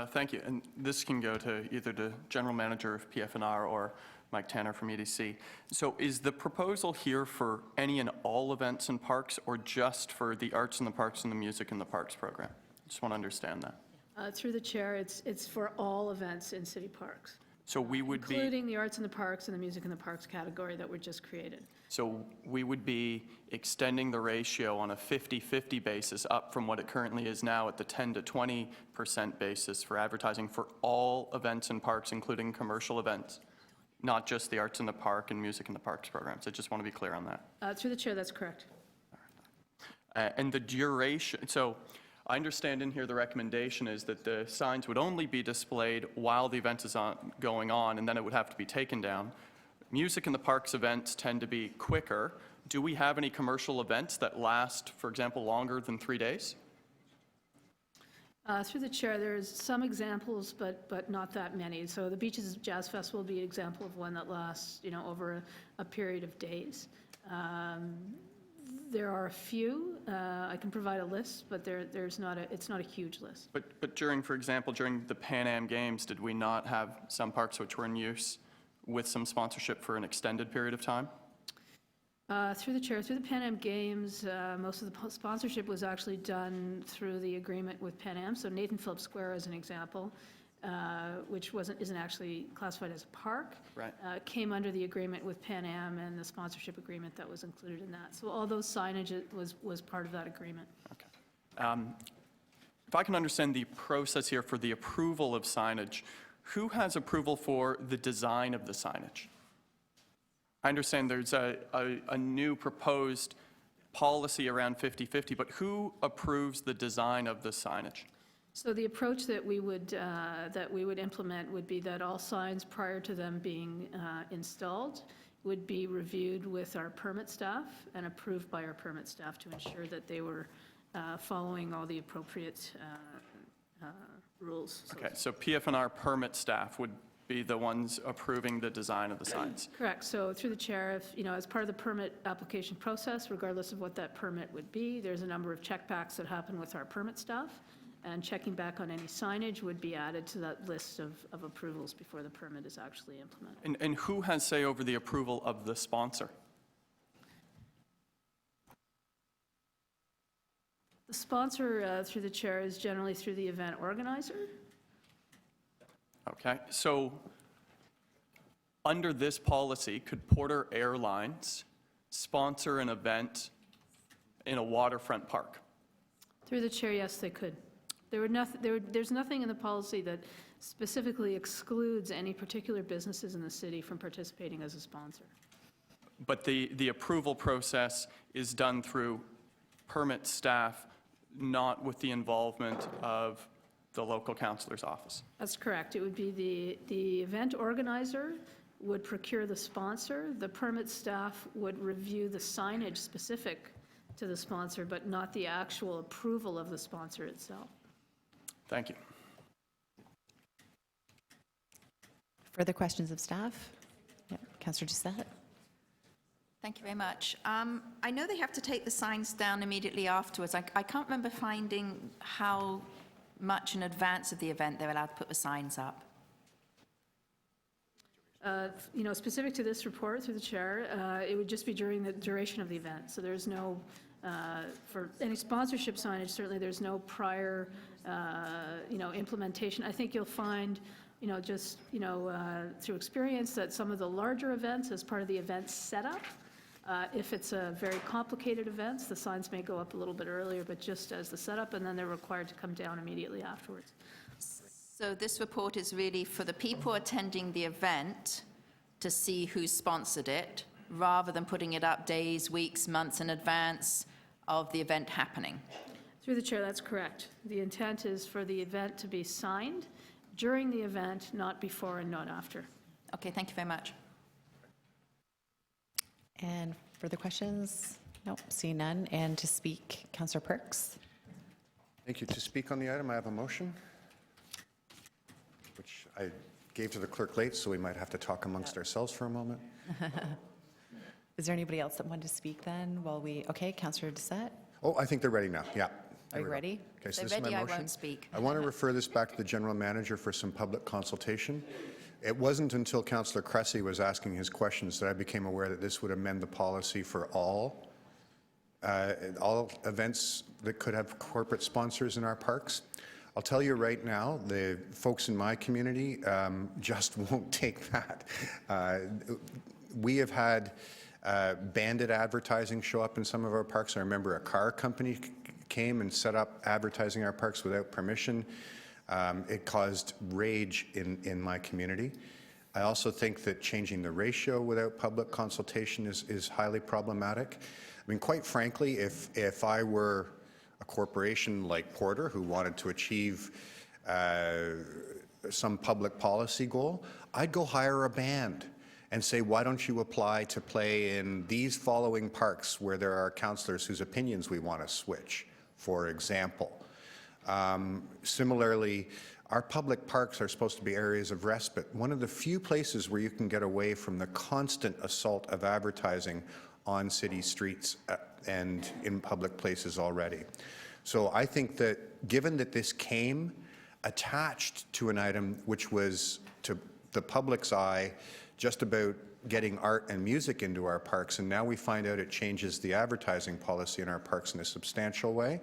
S4: Thank you. And this can go to either the general manager of PFNR or Mike Tanner from EDC. So is the proposal here for any and all events in parks, or just for the arts in the parks and the music in the parks program? I just want to understand that.
S5: Through the chair, it's for all events in city parks,
S4: So we would be,
S5: including the arts in the parks and the music in the parks category that were just created.
S4: so we would be extending the ratio on a 50-50 basis up from what it currently is now at the 10 to 20% basis for advertising for all events in parks, including commercial events, not just the arts in the park and music in the parks programs. I just want to be clear on that.
S5: Through the chair, that's correct.
S4: And the duration, so I understand in here the recommendation is that the signs would only be displayed while the event is going on, and then it would have to be taken down. Music in the parks events tend to be quicker. Do we have any commercial events that last, for example, longer than 3 days?
S5: Through the chair, there's some examples, but not that many. So the Beaches Jazz Festival would be an example of one that lasts, over a period of days. There are a few. I can provide a list, but it's not a huge list.
S4: But during, for example, during the Pan Am Games, did we not have some parks which were in use with some sponsorship for an extended period of time?
S5: Through the chair, through the Pan Am Games, most of the sponsorship was actually done through the agreement with Pan Am. So Nathan Phillips Square, as an example, which isn't actually classified as a park,
S4: Right.
S5: came under the agreement with Pan Am and the sponsorship agreement that was included in that. So all those signage was part of that agreement.
S4: If I can understand the process here for the approval of signage, who has approval for the design of the signage? I understand there's a new proposed policy around 50/50, but who approves the design of the signage?
S5: So the approach that we would implement would be that all signs prior to them being installed would be reviewed with our permit staff and approved by our permit staff to ensure that they were following all the appropriate rules.
S4: Okay, so PF&R permit staff would be the ones approving the design of the signs.
S5: Correct. So through the chair, if, as part of the permit application process, regardless of what that permit would be, there's a number of checkbacks that happen with our permit staff, and checking back on any signage would be added to that list of approvals before the permit is actually implemented.
S4: And who has say over the approval of the sponsor?
S5: The sponsor, through the chair, is generally through the event organizer.
S4: Okay, so under this policy, could Porter Airlines sponsor an event in a waterfront park?
S5: Through the chair, yes, they could. There's nothing in the policy that specifically excludes any particular businesses in the city from participating as a sponsor.
S4: But the approval process is done through permit staff, not with the involvement of the local councillor's office.
S5: That's correct. It would be the event organizer would procure the sponsor. The permit staff would review the signage specific to the sponsor, but not the actual approval of the sponsor itself.
S4: Thank you.
S13: Further questions of staff? Yep. Councillor Doucette?
S7: Thank you very much. I know they have to take the signs down immediately afterwards. I can't remember finding how much in advance of the event they're allowed to put the signs up.
S5: Specific to this report through the chair, it would just be during the duration of the event. So there's no, for any sponsorship signage, certainly there's no prior, implementation. I think you'll find, through experience that some of the larger events, as part of the event setup, if it's a very complicated event, the signs may go up a little bit earlier, but just as the setup, and then they're required to come down immediately afterwards.
S7: So this report is really for the people attending the event to see who sponsored it, rather than putting it up days, weeks, months in advance of the event happening.
S5: Through the chair, that's correct. The intent is for the event to be signed during the event, not before and not after.
S7: Okay, thank you very much.
S13: And further questions? Nope, seeing none. And to speak, Councillor Perks.
S9: Thank you. To speak on the item, I have a motion, which I gave to the clerk late, so we might have to talk amongst ourselves for a moment.
S13: Is there anybody else that wanted to speak then while okay, Councillor Doucette?
S9: Oh, I think they're ready now. Yeah.
S13: Are you ready?
S9: Okay, so
S7: They're
S9: this is my
S7: ready, I
S9: motion.
S7: won't speak.
S9: I want to refer this back to the general manager for some public consultation. It wasn't until Councillor Cressy was asking his questions that I became aware that this would amend the policy for all events that could have corporate sponsors in our parks. I'll tell you right now, the folks in my community just won't take that. We have had bandit advertising show up in some of our parks. I remember a car company came and set up advertising our parks without permission. It caused rage in my community. I also think that changing the ratio without public consultation is highly problematic. I mean, quite frankly, if I were a corporation like Porter who wanted to achieve some public policy goal, I'd go hire a band and say, why don't you apply to play in these following parks where there are councillors whose opinions we want to switch, for example. Similarly, our public parks are supposed to be areas of respite. One of the few places where you can get away from the constant assault of advertising on city streets and in public places already. So I think that given that this came attached to an item which was, to the public's eye, just about getting art and music into our parks, and now we find out it changes the advertising policy in our parks in a substantial way,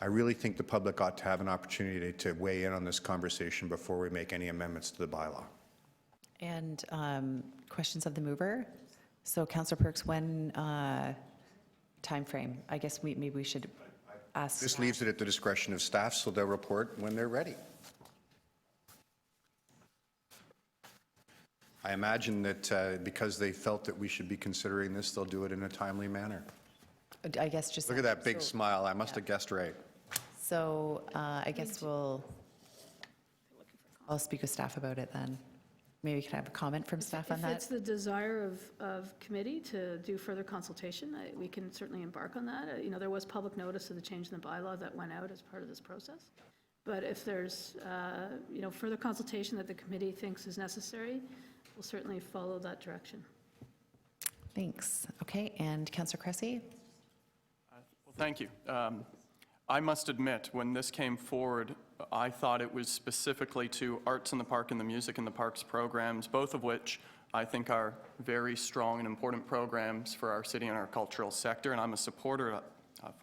S9: I really think the public ought to have an opportunity to weigh in on this conversation before we make any amendments to the bylaw.
S13: And questions of the mover? So Councillor Perks, when timeframe? I guess maybe we should ask.
S9: This leaves it at the discretion of staff, so they'll report when they're ready. I imagine that because they felt that we should be considering this, they'll do it in a timely manner.
S13: I guess just.
S9: Look at that big smile. I must have guessed right.
S13: So I guess I'll speak with staff about it then. Maybe we can have a comment from staff on
S5: If
S13: that?
S5: it's the desire of committee to do further consultation, we can certainly embark on that. You know, there was public notice of the change in the bylaw that went out as part of this process. But if there's, you know, further consultation that the committee thinks is necessary, we'll certainly follow that direction.
S13: Thanks. Okay, and Councillor Cressy?
S4: Well, thank you. I must admit, when this came forward, I thought it was specifically to Arts in the Park and the Music in the Parks programs, both of which I think are very strong and important programs for our city and our cultural sector, and I'm a supporter of.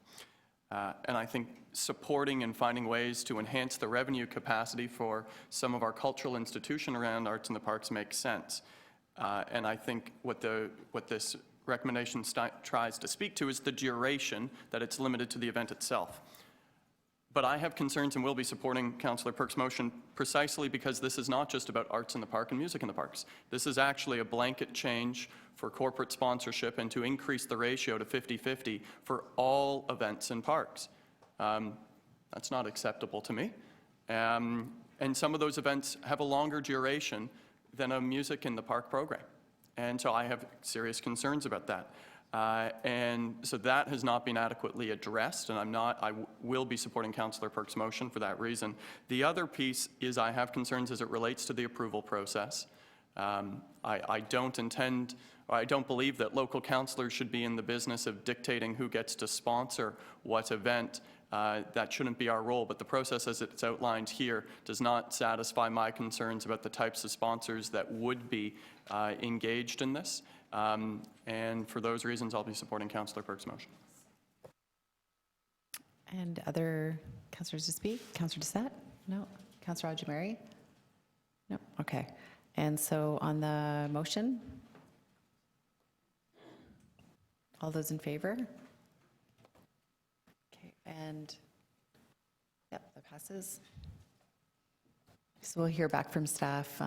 S4: And I think supporting and finding ways to enhance the revenue capacity for some of our cultural institution around arts in the parks makes sense. And I think what this recommendation tries to speak to is the duration, that it's limited to the event itself. But I have concerns and will be supporting Councillor Perks' motion precisely because this is not just about arts in the park and music in the parks. This is actually a blanket change for corporate sponsorship and to increase the ratio to 50-50 for all events in parks. That's not acceptable to me. And some of those events have a longer duration than a music in the park program. And so I have serious concerns about that. And so that has not been adequately addressed, and I will be supporting Councillor Perks' motion for that reason. The other piece is I have concerns as it relates to the approval process. I don't believe that local councillors should be in the business of dictating who gets to sponsor what event. That shouldn't be our role, but the process as it's outlined here does not satisfy my concerns about the types of sponsors that would be engaged in this. And for those reasons, I'll be supporting Councillor Perks' motion.
S13: And other councillors to speak? Councillor Doucette? No. Councillor Ajamari? No. Okay. And so on the motion? All those in favor? Okay. And yep, that passes. So we'll hear back from staff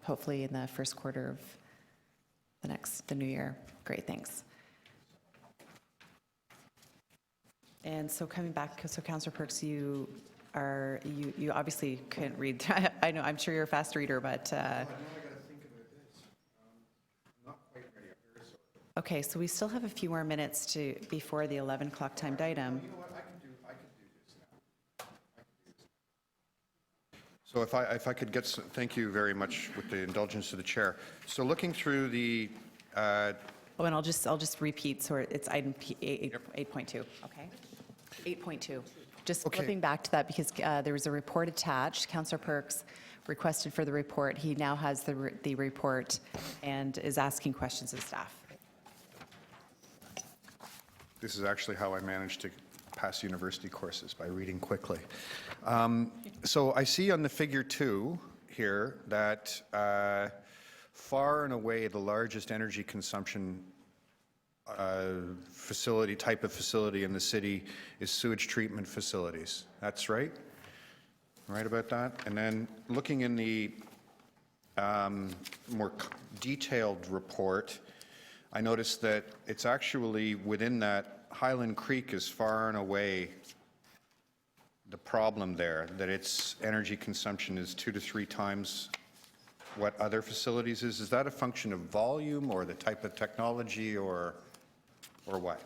S13: hopefully in the first quarter of the new year. Great, thanks. And so coming back, so Councillor Perks, you obviously couldn't read. I know, I'm sure you're a fast reader, but. Okay, so we still have a few more minutes before the 11 o'clock timed item.
S9: You know what, I can do this now. So if I could get some, thank you very much with the indulgence of the chair. So looking through the.
S13: Oh, and I'll just repeat, so it's item 8.2, okay? 8.2. Just
S9: Okay.
S13: flipping back to that because there was a report attached. Councillor Perks requested for the report. He now has the report and is asking questions of staff.
S9: This is actually how I managed to pass university courses, by reading quickly. So I see on the figure 2 here that far and away the largest energy consumption type of facility in the city is sewage treatment facilities. That's right? Right about that? And then looking in the more detailed report, I noticed that it's actually within that Highland Creek is far and away the problem there, that its energy consumption is 2 to 3 times what other facilities is. Is that a function of volume or the type of technology or what?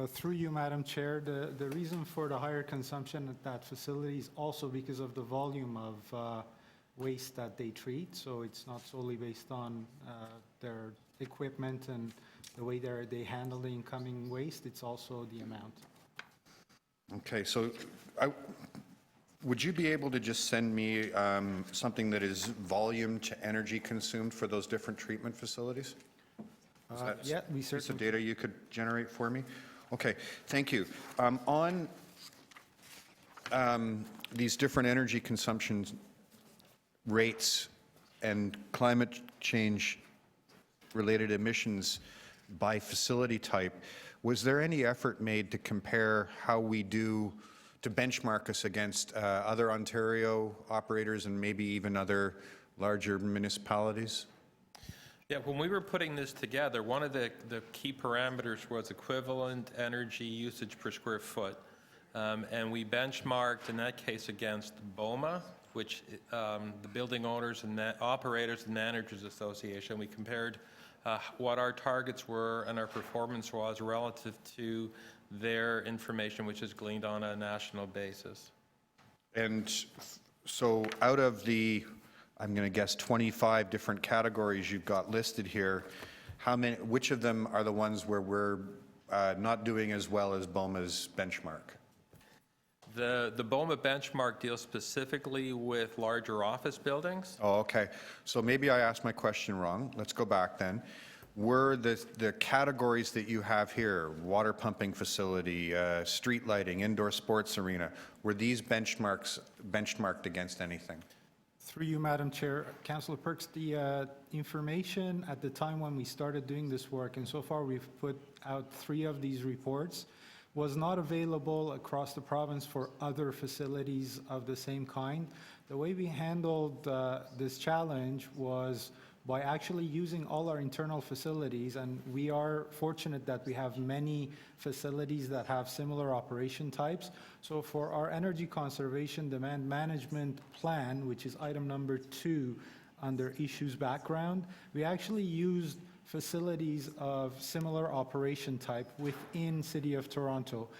S15: Through you, Madam Chair, the reason for the higher consumption at that facility is also because of the volume of waste that they treat. So it's not solely based on their equipment and the way they handle the incoming waste, it's also the amount.
S9: Okay, so would you be able to just send me something that is volume to energy consumed for those different treatment facilities? Is that
S15: Yeah, we
S9: piece of
S15: certainly.
S9: data you could generate for me? Okay, thank you. On these different energy consumption rates and climate change related emissions by facility type, was there any effort made to compare how we do, to benchmark us against other Ontario operators and maybe even other larger municipalities?
S12: Yeah, when we were putting this together, one of the key parameters was equivalent energy usage per square foot. And we benchmarked, in that case, against BOMA, which the Building Owners and Operators and Managers Association. We compared what our targets were and our performance was relative to their information, which is gleaned on a national basis.
S9: And so out of the, I'm going to guess, 25 different categories you've got listed here, which of them are the ones where we're not doing as well as BOMA's benchmark?
S12: The BOMA benchmark deals specifically with larger office buildings.
S9: Oh, okay. So maybe I asked my question wrong. Let's go back then. Were the categories that you have here, water pumping facility, street lighting, indoor sports arena, were these benchmarked against anything?
S15: Through you, Madam Chair, Councillor Perks, the information at the time when we started doing this work, and so far we've put out 3 of these reports, was not available across the province for other facilities of the same kind. The way we handled this challenge was by actually using all our internal facilities, and we are fortunate that we have many facilities that have similar operation types. So for our energy conservation demand management plan, which is item number 2 under issues background, we actually used facilities of similar operation type within City of Toronto.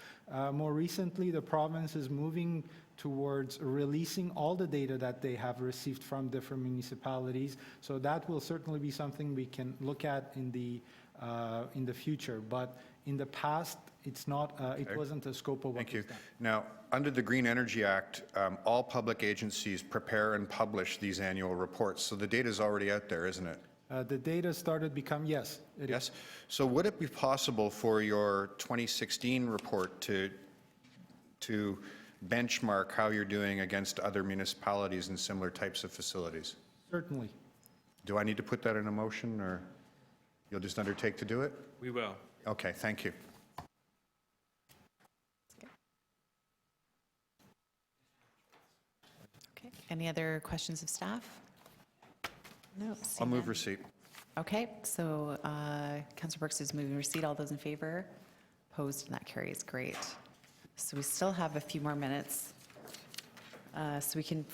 S15: More recently, the province is moving towards releasing all the data that they have received from different municipalities. So that will certainly be something we can look at in the future. But in the past, it's not. It wasn't a scope of what
S9: Thank you.
S15: was done.
S9: Now, under the Green Energy Act, all public agencies prepare and publish these annual reports. So the data is already out there, isn't it?
S15: The data started become, yes, it is.
S9: Yes. So would it be possible for your 2016 report to benchmark how you're doing against other municipalities and similar types of facilities?
S15: Certainly.
S9: Do I need to put that in a motion, or you'll just undertake to do it?
S12: We will.
S9: Okay, thank you.
S13: Okay. Any other questions of staff? No.
S9: I'll
S13: seeing
S9: move
S13: none.
S9: receipt.
S13: Okay, so Councillor Brooks is moving receipt. All those in favor? Opposed, and that carries. Great. So we still have a few more minutes. So we can,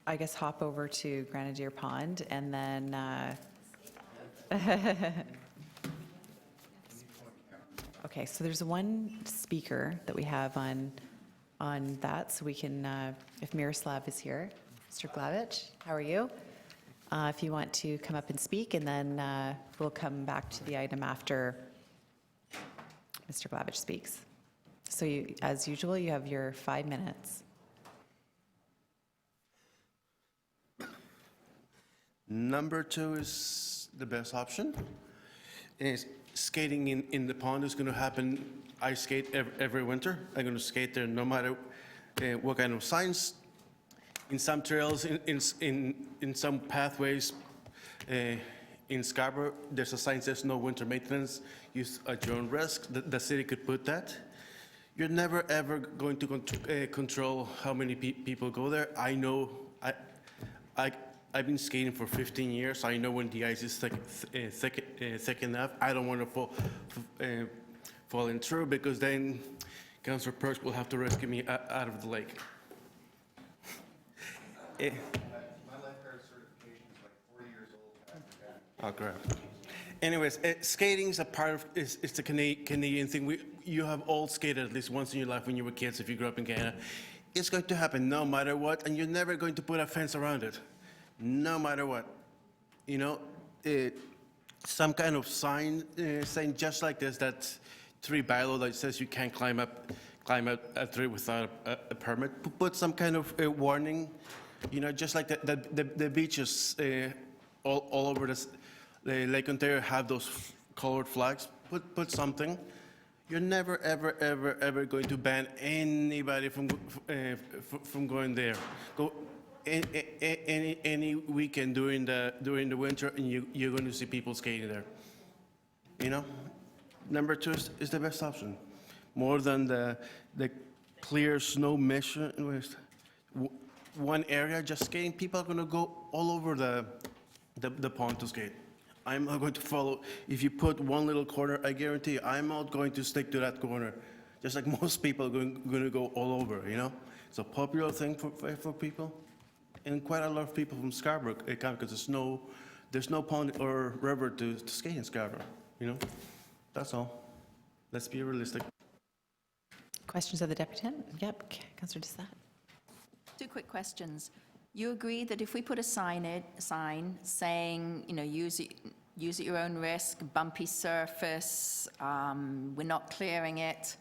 S13: I guess, hop over to Grenadier Pond and then okay, so there's one speaker that we have on that, so we can, if Miroslav is here. Mr. Glavich, how are you? If you want to come up and speak, and then we'll come back to the item after Mr. Glavich speaks. So you, as usual, you have your 5 minutes.
S16: Number 2 is the best option. Is skating in the pond is going to happen. I skate every winter. I'm going to skate there no matter what kind of signs. In some trails, in some pathways, in Scarborough, there's a sign that says no winter maintenance, use at your own risk. The city could put that. You're never ever going to control how many people go there. I know, I've been skating for 15 years. I know when the ice is thick enough. I don't want to fall in through, because then Councillor Perks will have to rescue me out of the lake.
S9: My lifeguard certification is like 4 years old.
S16: Oh, crap. Anyways, skating is a part of, it's the Canadian thing. You have all skated at least once in your life when you were kids, if you grew up in Canada. It's going to happen no matter what, and you're never going to put a fence around it, no matter what. You know, some kind of sign saying just like this, that tree bylaw that says you can't climb up a tree without a permit. Put some kind of warning, just like the beaches all over the Lake Ontario have those colored flags. Put something. You're never, ever, ever, ever going to ban anybody from going there. Go any weekend during the winter, and you're going to see people skating there. Number 2 is the best option, more than the clear snow mission with one area just skating. People are going to go all over the pond to skate. I'm not going to follow. If you put one little corner, I guarantee you, I'm not going to stick to that corner. Just like most people are going to go all over, It's a popular thing for people. And quite a lot of people from Scarborough come because there's no pond or river to skate in Scarborough, That's all. Let's be realistic.
S13: Questions of the deputant? Yep, Councillor Doucette.
S7: 2 quick questions. You agree that if we put a sign saying, use at your own risk, bumpy surface, we're not clearing it,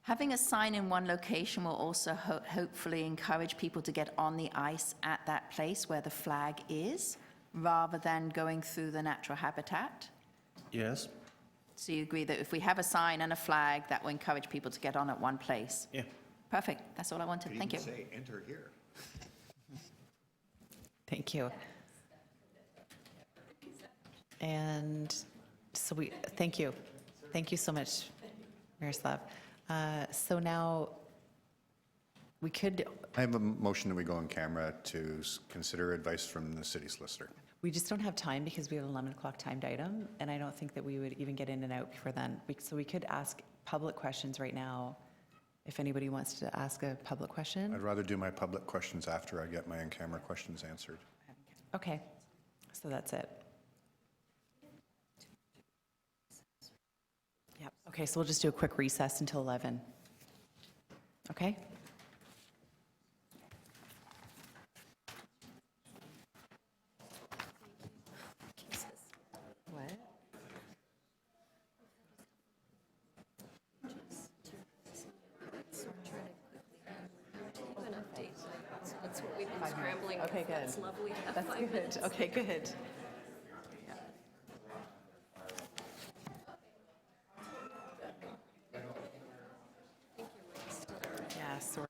S7: having a sign in one location will also hopefully encourage people to get on the ice at that place where the flag is, rather than going through the natural habitat?
S16: Yes.
S7: So you agree that if we have a sign and a flag, that will encourage people to get on at one place?
S16: Yeah.
S7: Perfect. That's all I wanted. Thank you.
S9: Say, enter here.
S13: Thank you. And so thank you. Thank you so much, Miroslav. So now we could,
S9: I have a motion that we go on camera to consider advice from the city solicitor.
S13: we just don't have time because we have an 11 o'clock timed item, and I don't think that we would even get in and out before then. So we could ask public questions right now, if anybody wants to ask a public question.
S9: I'd rather do my public questions after I get my in-camera questions answered.
S13: Okay, so that's it. Yep, okay, so we'll just do a quick recess until 11. Okay? What?
S17: That's what we've been scrambling.
S13: Okay, good.
S17: That's lovely.
S13: That's good. Okay, good. Yeah, sorry.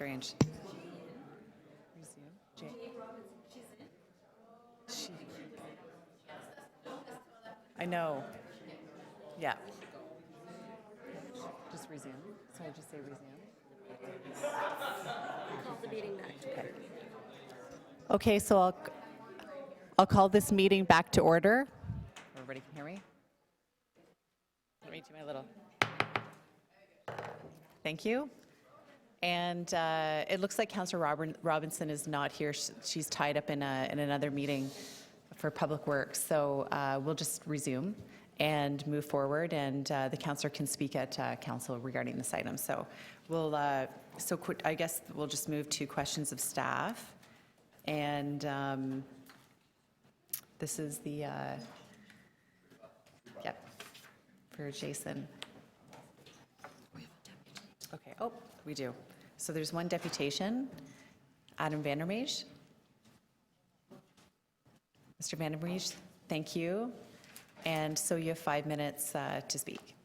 S13: strange. Resume. She- I know. Yeah. Just resume. So I just say resume.
S17: Call the meeting back to order.
S13: Okay, so I'll call this meeting back to order. Everybody can hear me? Let me do my little. Thank you. And it looks like Councillor Robinson is not here. She's tied up in another meeting for Public Works. So we'll just resume and move forward, and the councillor can speak at council regarding this item. So we'll, I guess we'll just move to questions of staff. And this is the, yep, for Jason. Okay, oh, we do. So there's one deputation, Adam Vandermeij. Mr. Vandermeij, thank you. And so you have 5 minutes to speak.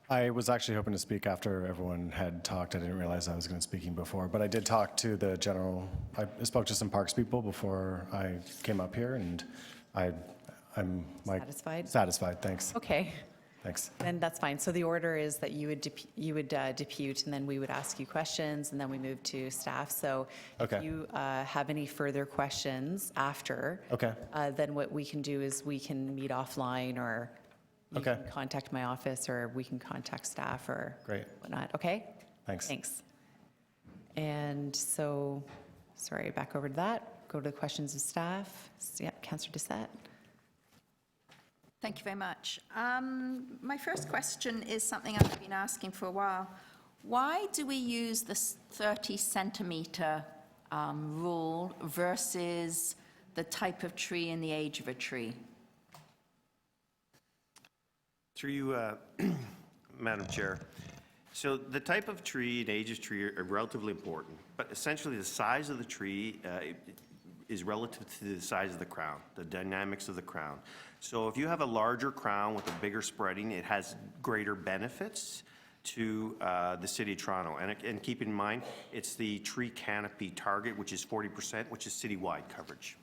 S18: I was actually hoping to speak after everyone had talked. I didn't realize I was going to be speaking before, but I did talk to the general, I spoke to some parks people before I came up here, and I'm like...
S13: Satisfied?
S18: Satisfied, thanks.
S13: Okay.
S18: Thanks.
S13: And that's fine. So the order is that you would depute, and then we would ask you questions, and then we move to staff. So
S18: Okay.
S13: if you have any further questions after,
S18: Okay.
S13: Then what we can do is we can meet offline, or you
S18: Okay.
S13: can contact my office, or we can contact staff or
S18: Great.
S13: whatnot. Okay?
S18: Thanks.
S13: Thanks. And so, sorry, back over to that. Go to the questions of staff. Yeah, Councillor Doucette.
S7: Thank you very much. My first question is something I've been asking for a while. Why do we use this 30-centimeter rule versus the type of tree and the age of a tree?
S11: Through you, Madam Chair. So the type of tree and age of tree are relatively important, but essentially the size of the tree is relative to the size of the crown, the dynamics of the crown. So if you have a larger crown with a bigger spreading, it has greater benefits to the City of Toronto. And keep in mind, it's the tree canopy target, which is 40%, which is citywide coverage.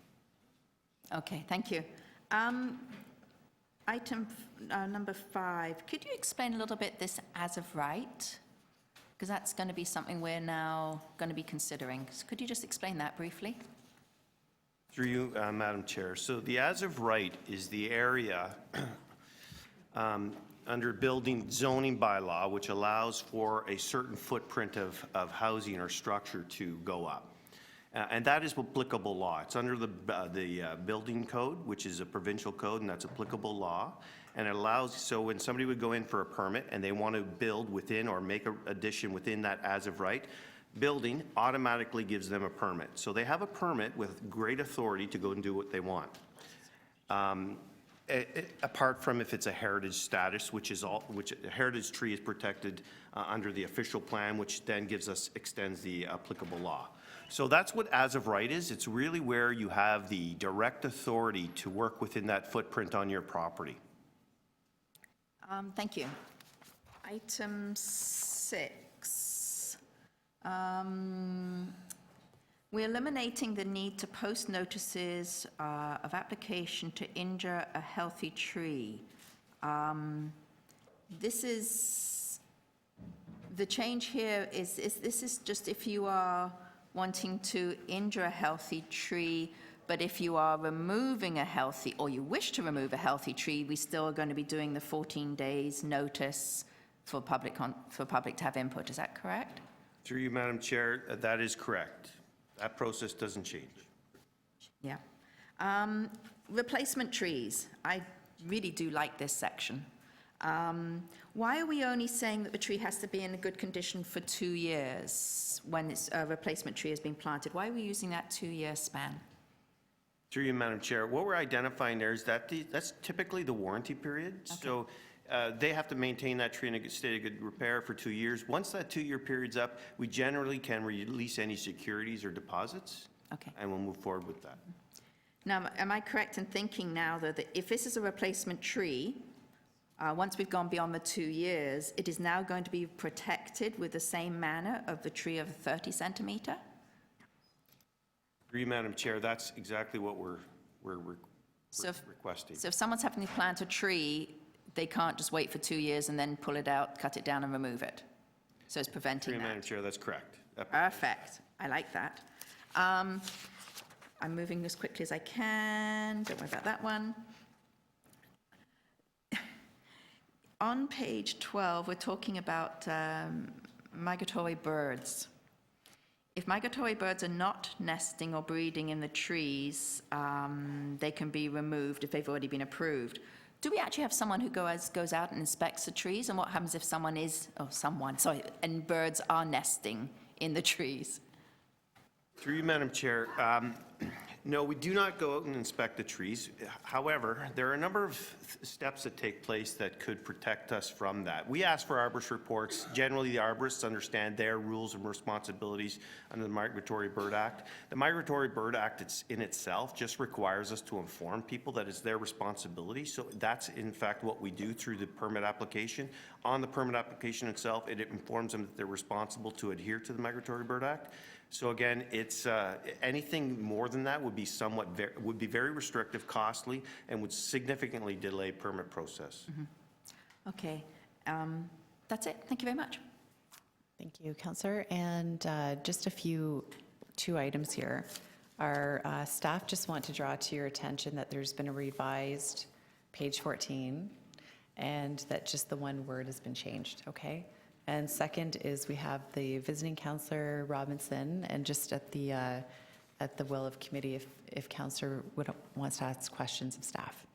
S7: Okay, thank you. Item number 5, could you explain a little bit this as of right? Because that's going to be something we're now going to be considering. So could you just explain that briefly?
S11: Through you, Madam Chair. So the as of right is the area under building zoning bylaw, which allows for a certain footprint of housing or structure to go up. And that is applicable law. It's under the building code, which is a provincial code, and that's applicable law. And it allows, so when somebody would go in for a permit and they want to build within or make an addition within that as of right, building automatically gives them a permit. So they have a permit with great authority to go and do what they want. Apart from if it's a heritage status, which a heritage tree is protected under the official plan, which then extends the applicable law. So that's what as of right is. It's really where you have the direct authority to work within that footprint on your property.
S7: Thank you. Item 6. We're eliminating the need to post notices of application to injure a healthy tree. This is, the change here is this is just if you are wanting to injure a healthy tree, but if you are removing a healthy, or you wish to remove a healthy tree, we still are going to be doing the 14 days notice for public to have input. Is that correct?
S11: Through you, Madam Chair, that is correct. That process doesn't change.
S7: Yeah. Replacement trees. I really do like this section. Why are we only saying that the tree has to be in a good condition for 2 years when a replacement tree has been planted? Why are we using that 2-year span?
S11: Through you, Madam Chair, what we're identifying there is that that's typically the warranty period. Okay. So they have to maintain that tree in a good state of good repair for 2 years. Once that 2-year period's up, we generally can release any securities or deposits.
S7: Okay.
S11: And we'll move forward with that.
S7: Now, am I correct in thinking now that if this is a replacement tree, once we've gone beyond the 2 years, it is now going to be protected with the same manner of the tree of 30 centimeter?
S11: Through you, Madam Chair, that's exactly what we're requesting.
S7: So if someone's having to plant a tree, they can't just wait for 2 years and then pull it out, cut it down and remove it? So it's preventing
S11: Through you,
S7: that?
S11: Madam Chair, that's correct.
S7: Perfect. I like that. I'm moving as quickly as I can. Don't worry about that one. On page 12, we're talking about migratory birds. If migratory birds are not nesting or breeding in the trees, they can be removed if they've already been approved. Do we actually have someone who goes out and inspects the trees? And what happens if and birds are nesting in the trees?
S11: Through you, Madam Chair, no, we do not go out and inspect the trees. However, there are a number of steps that take place that could protect us from that. We ask for arborist reports. Generally, the arborists understand their rules and responsibilities under the Migratory Bird Act. The Migratory Bird Act in itself just requires us to inform people that it's their responsibility. So that's, in fact, what we do through the permit application. On the permit application itself, it informs them that they're responsible to adhere to the Migratory Bird Act. So again, it's anything more than that would be very restrictive, costly, and would significantly delay permit process.
S7: Okay, that's it. Thank you very much.
S13: Thank you, Councillor. And just two items here. Our staff just want to draw to your attention that there's been a revised page 14, and that just the one word has been changed, okay? And second is we have the visiting Councillor Robinson, and just at the will of committee, if Councillor wants to ask questions of staff.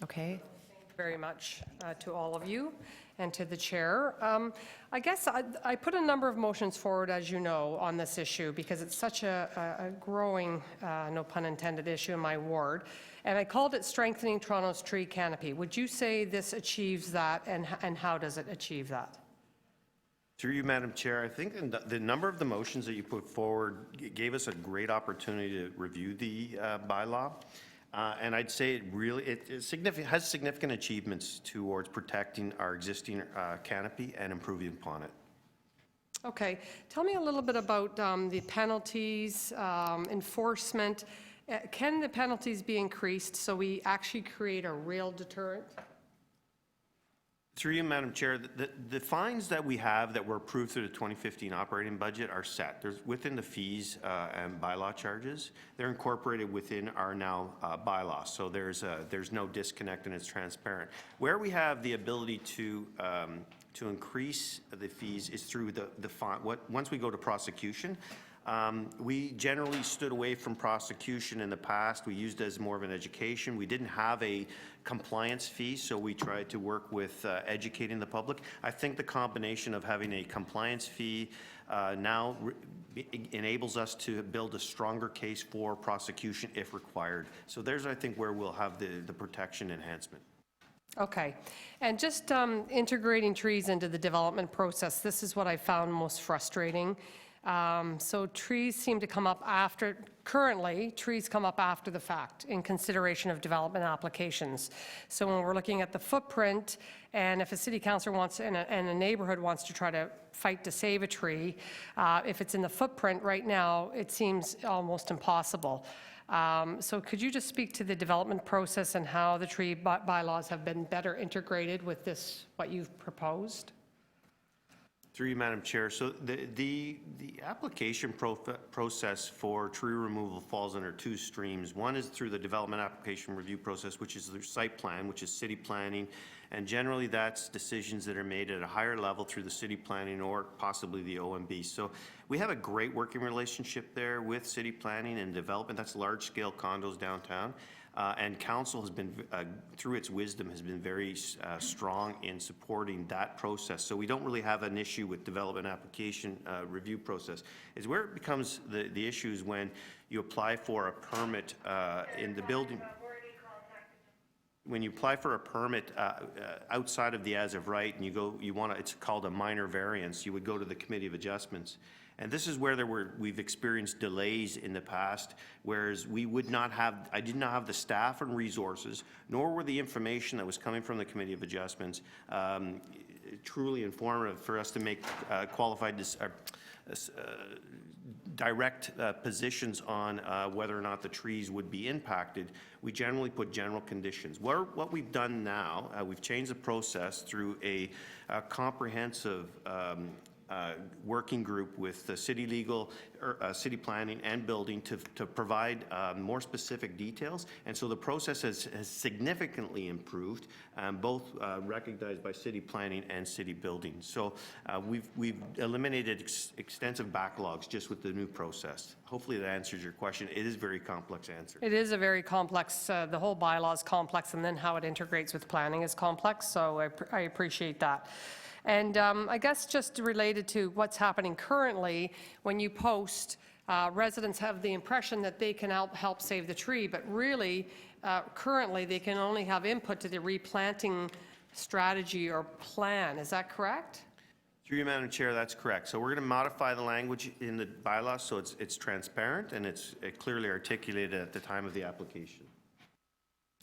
S13: Okay?
S19: Thank you very much to all of you and to the chair. I guess I put a number of motions forward, as you know, on this issue because it's such a growing, no pun intended, issue in my ward. And I called it Strengthening Toronto's Tree Canopy. Would you say this achieves that, and how does it achieve that?
S11: Through you, Madam Chair, I think the number of the motions that you put forward gave us a great opportunity to review the bylaw. And I'd say it has significant achievements towards protecting our existing canopy and improving upon it.
S19: Okay. Tell me a little bit about the penalties, enforcement. Can the penalties be increased so we actually create a real deterrent?
S11: Through you, Madam Chair, the fines that we have that were approved through the 2015 operating budget are set. There's within the fees and bylaw charges. They're incorporated within our now bylaws. So there's no disconnect and it's transparent. Where we have the ability to increase the fees is through the fine. Once we go to prosecution. We generally stood away from prosecution in the past. We used it as more of an education. We didn't have a compliance fee, so we tried to work with educating the public. I think the combination of having a compliance fee now enables us to build a stronger case for prosecution if required. So there's, I think, where we'll have the protection enhancement.
S19: Okay. And just integrating trees into the development process, this is what I found most frustrating. So trees seem to come up currently, trees come up after the fact in consideration of development applications. So when we're looking at the footprint, and if a city councilor wants, and a neighborhood wants to try to fight to save a tree, if it's in the footprint right now, it seems almost impossible. So could you just speak to the development process and how the tree bylaws have been better integrated with this, what you've proposed?
S11: Through you, Madam Chair. So the application process for tree removal falls under two streams. One is through the development application review process, which is the site plan, which is city planning. And generally that's decisions that are made at a higher level through the city planning or possibly the OMB. So we have a great working relationship there with city planning and development. That's large scale condos downtown. And council has been, through its wisdom, has been very strong in supporting that process. So we don't really have an issue with development application review process. Is where it becomes the issue is when you apply for a permit in the building. when you apply for a permit outside of the as of right, and it's called a minor variance, you would go to the Committee of Adjustments. And this is where we've experienced delays in the past, whereas I did not have the staff and resources, nor were the information that was coming from the Committee of Adjustments truly informative for us to make qualified direct positions on whether or not the trees would be impacted. We generally put general conditions. What we've done now, we've changed the process through a comprehensive working group with the city legal, city planning and building to provide more specific details. And so the process has significantly improved, both recognized by city planning and city building. So we've eliminated extensive backlogs just with the new process. Hopefully that answers your question. It is a very complex answer.
S19: It is a very complex, the whole bylaw is complex, and then how it integrates with planning is complex, so I appreciate that. And I guess just related to what's happening currently, when you post, residents have the impression that they can help save the tree, but really, currently, they can only have input to the replanting strategy or plan. Is that correct?
S11: Through you, Madam Chair, that's correct. So we're going to modify the language in the bylaw so it's transparent and it's clearly articulated at the time of the application.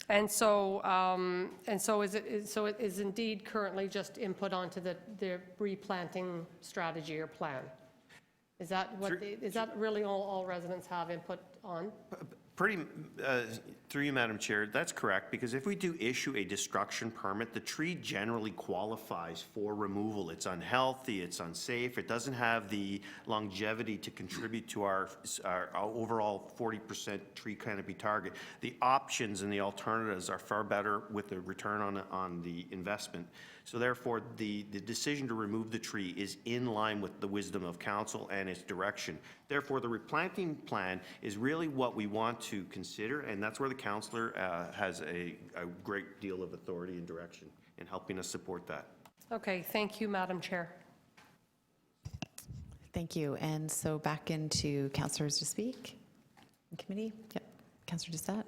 S19: And so, it is indeed currently just input onto the replanting strategy or plan? Is that really all residents have input on?
S11: Through you, Madam Chair, that's correct, because if we do issue a destruction permit, the tree generally qualifies for removal. It's unhealthy, it's unsafe, it doesn't have the longevity to contribute to our overall 40% tree canopy target. The options and the alternatives are far better with the return on the investment. So therefore, the decision to remove the tree is in line with the wisdom of council and its direction. Therefore, the replanting plan is really what we want to consider, and that's where the councillor has a great deal of authority and direction in helping us support that.
S19: Okay, thank you, Madam Chair.
S13: Thank you. And so back into councillors to speak in committee. Yep, Councillor Doucette.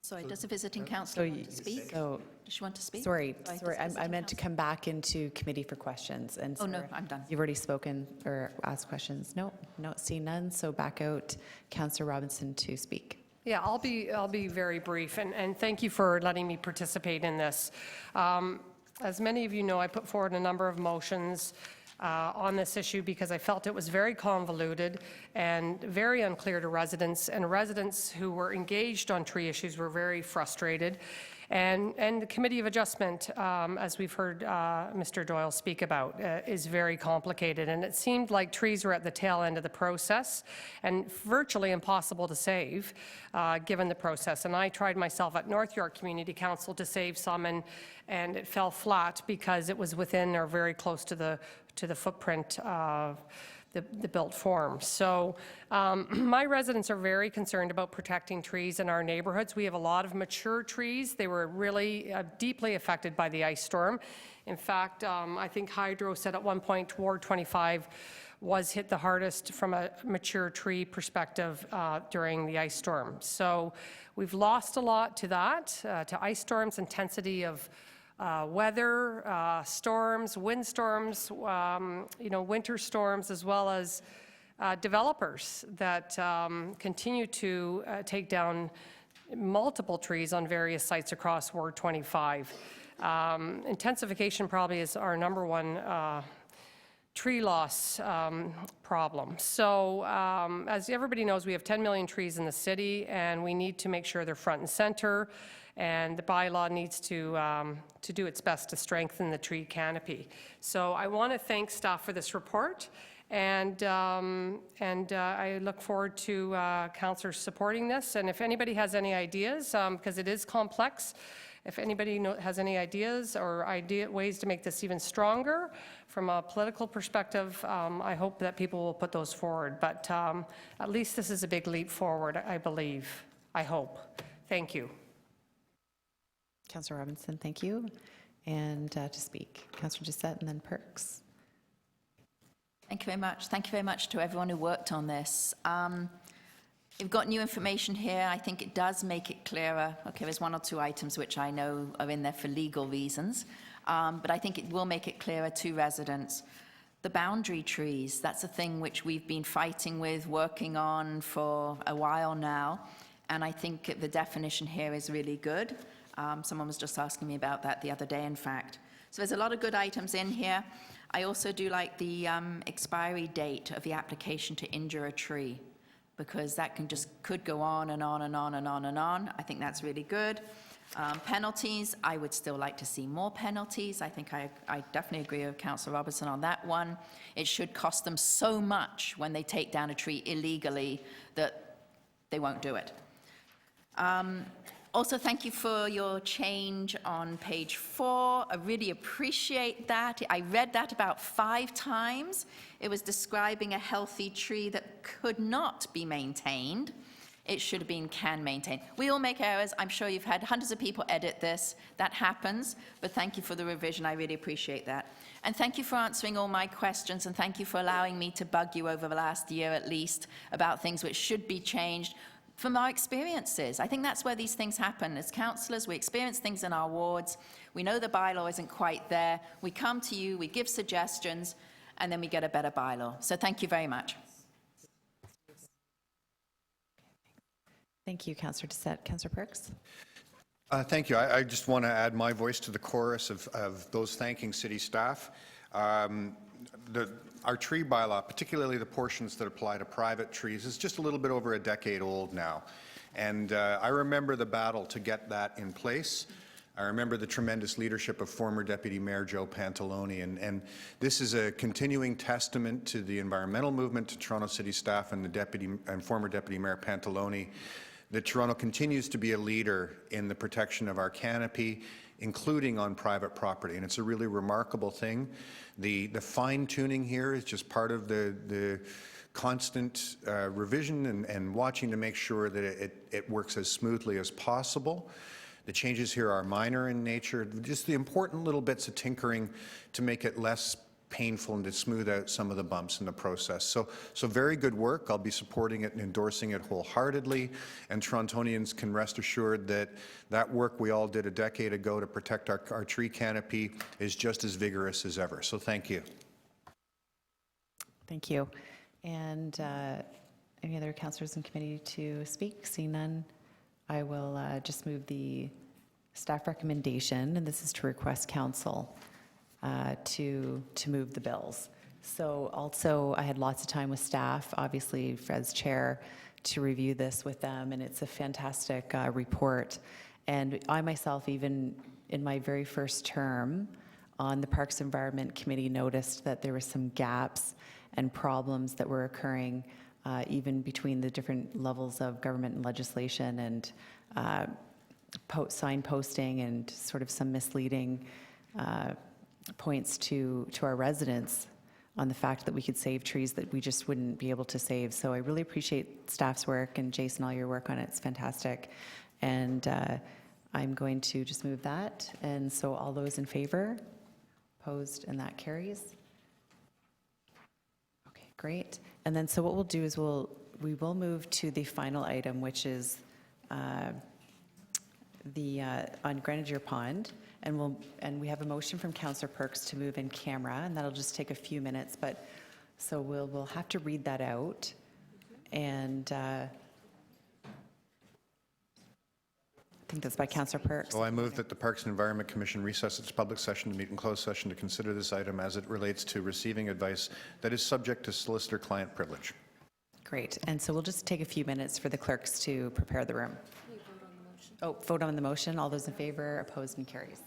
S7: Sorry, does a visiting councillor want to speak? Does she want to speak?
S13: Sorry, I meant to come back into committee for questions. And
S7: Oh, no,
S13: sorry,
S7: I'm done.
S13: You've already spoken or asked questions. No, see none. So back out, Councillor Robinson to speak.
S19: Yeah, I'll be very brief, and thank you for letting me participate in this. As many of you know, I put forward a number of motions on this issue because I felt it was very convoluted and very unclear to residents, and residents who were engaged on tree issues were very frustrated. And the Committee of Adjustment, as we've heard Mr. Doyle speak about, is very complicated. And it seemed like trees were at the tail end of the process and virtually impossible to save, given the process. And I tried myself at North York Community Council to save some, and it fell flat because it was within or very close to the footprint of the built form. So my residents are very concerned about protecting trees in our neighborhoods. We have a lot of mature trees. They were really deeply affected by the ice storm. In fact, I think Hydro said at one point Ward 25 was hit the hardest from a mature tree perspective during the ice storm. So we've lost a lot to that, to ice storms, intensity of weather, storms, windstorms, winter storms, as well as developers that continue to take down multiple trees on various sites across Ward 25. Intensification probably is our number one tree loss problem. So as everybody knows, we have 10 million trees in the city, and we need to make sure they're front and center. And the bylaw needs to do its best to strengthen the tree canopy. So I want to thank staff for this report, and I look forward to councillors supporting this. And if anybody has any ideas, because it is complex, if anybody has any ideas or ways to make this even stronger from a political perspective, I hope that people will put those forward. But at least this is a big leap forward, I believe. I hope. Thank you.
S13: Councillor Robinson, thank you. And to speak, Councillor Doucette and then Perks.
S7: Thank you very much. Thank you very much to everyone who worked on this. You've got new information here. I think it does make it clearer. Okay, there's one or two items which I know are in there for legal reasons, but I think it will make it clearer to residents. The boundary trees, that's a thing which we've been fighting with, working on for a while now, and I think the definition here is really good. Someone was just asking me about that the other day, in fact. So there's a lot of good items in here. I also do like the expiry date of the application to injure a tree, because that could go on and on and on and on and on. I think that's really good. Penalties, I would still like to see more penalties. I think I definitely agree with Councillor Robertson on that one. It should cost them so much when they take down a tree illegally that they won't do it. Also, thank you for your change on page 4. I really appreciate that. I read that about 5 times. It was describing a healthy tree that could not be maintained. It should have been can maintain. We all make errors. I'm sure you've had hundreds of people edit this. That happens. But thank you for the revision. I really appreciate that. And thank you for answering all my questions, and thank you for allowing me to bug you over the last year at least about things which should be changed from our experiences. I think that's where these things happen. As councillors, we experience things in our wards. We know the bylaw isn't quite there. We come to you, we give suggestions, and then we get a better bylaw. So thank you very much.
S13: Thank you, Councillor Doucette. Councillor Perks?
S9: Thank you. I just want to add my voice to the chorus of those thanking city staff. Our tree bylaw, particularly the portions that apply to private trees, is just a little bit over a decade old now. And I remember the battle to get that in place. I remember the tremendous leadership of former Deputy Mayor Joe Pantalone, and this is a continuing testament to the environmental movement, to Toronto City staff and the former Deputy Mayor Pantalone, that Toronto continues to be a leader in the protection of our canopy, including on private property, and it's a really remarkable thing. The fine-tuning here is just part of the constant revision and watching to make sure that it works as smoothly as possible. The changes here are minor in nature, just the important little bits of tinkering to make it less painful and to smooth out some of the bumps in the process. So very good work. I'll be supporting it and endorsing it wholeheartedly, and Torontonians can rest assured that that work we all did a decade ago to protect our tree canopy is just as vigorous as ever. So thank you.
S13: Thank you. And any other councillors in committee to speak? Seeing none, I will just move the staff recommendation, and this is to request council to move the bills. So also, I had lots of time with staff, obviously, as chair, to review this with them, and it's a fantastic report. And I myself, even in my very first term on the Parks Environment Committee, noticed that there were some gaps and problems that were occurring even between the different levels of government and legislation, and sign posting and sort of some misleading points to our residents on the fact that we could save trees that we just wouldn't be able to save. So I really appreciate staff's work, and Jason, all your work on it. It's fantastic. And I'm going to just move that. And so all those in favor? Opposed? And that carries. Okay, great. And then so what we'll do is we will move to the final item, which is on Grenadier Pond. And we have a motion from Councillor Perks to move in camera, and that'll just take a few minutes, but so we'll have to read that out. And I think that's by Councillor Perks.
S9: So I move that the Parks and Environment Commission recess its public session to meet in closed session to consider this item as it relates to receiving advice that is subject to solicitor-client privilege.
S13: Great. And so we'll just take a few minutes for the clerks to prepare the room. Oh, vote on the motion. All those in favor, opposed, and carries.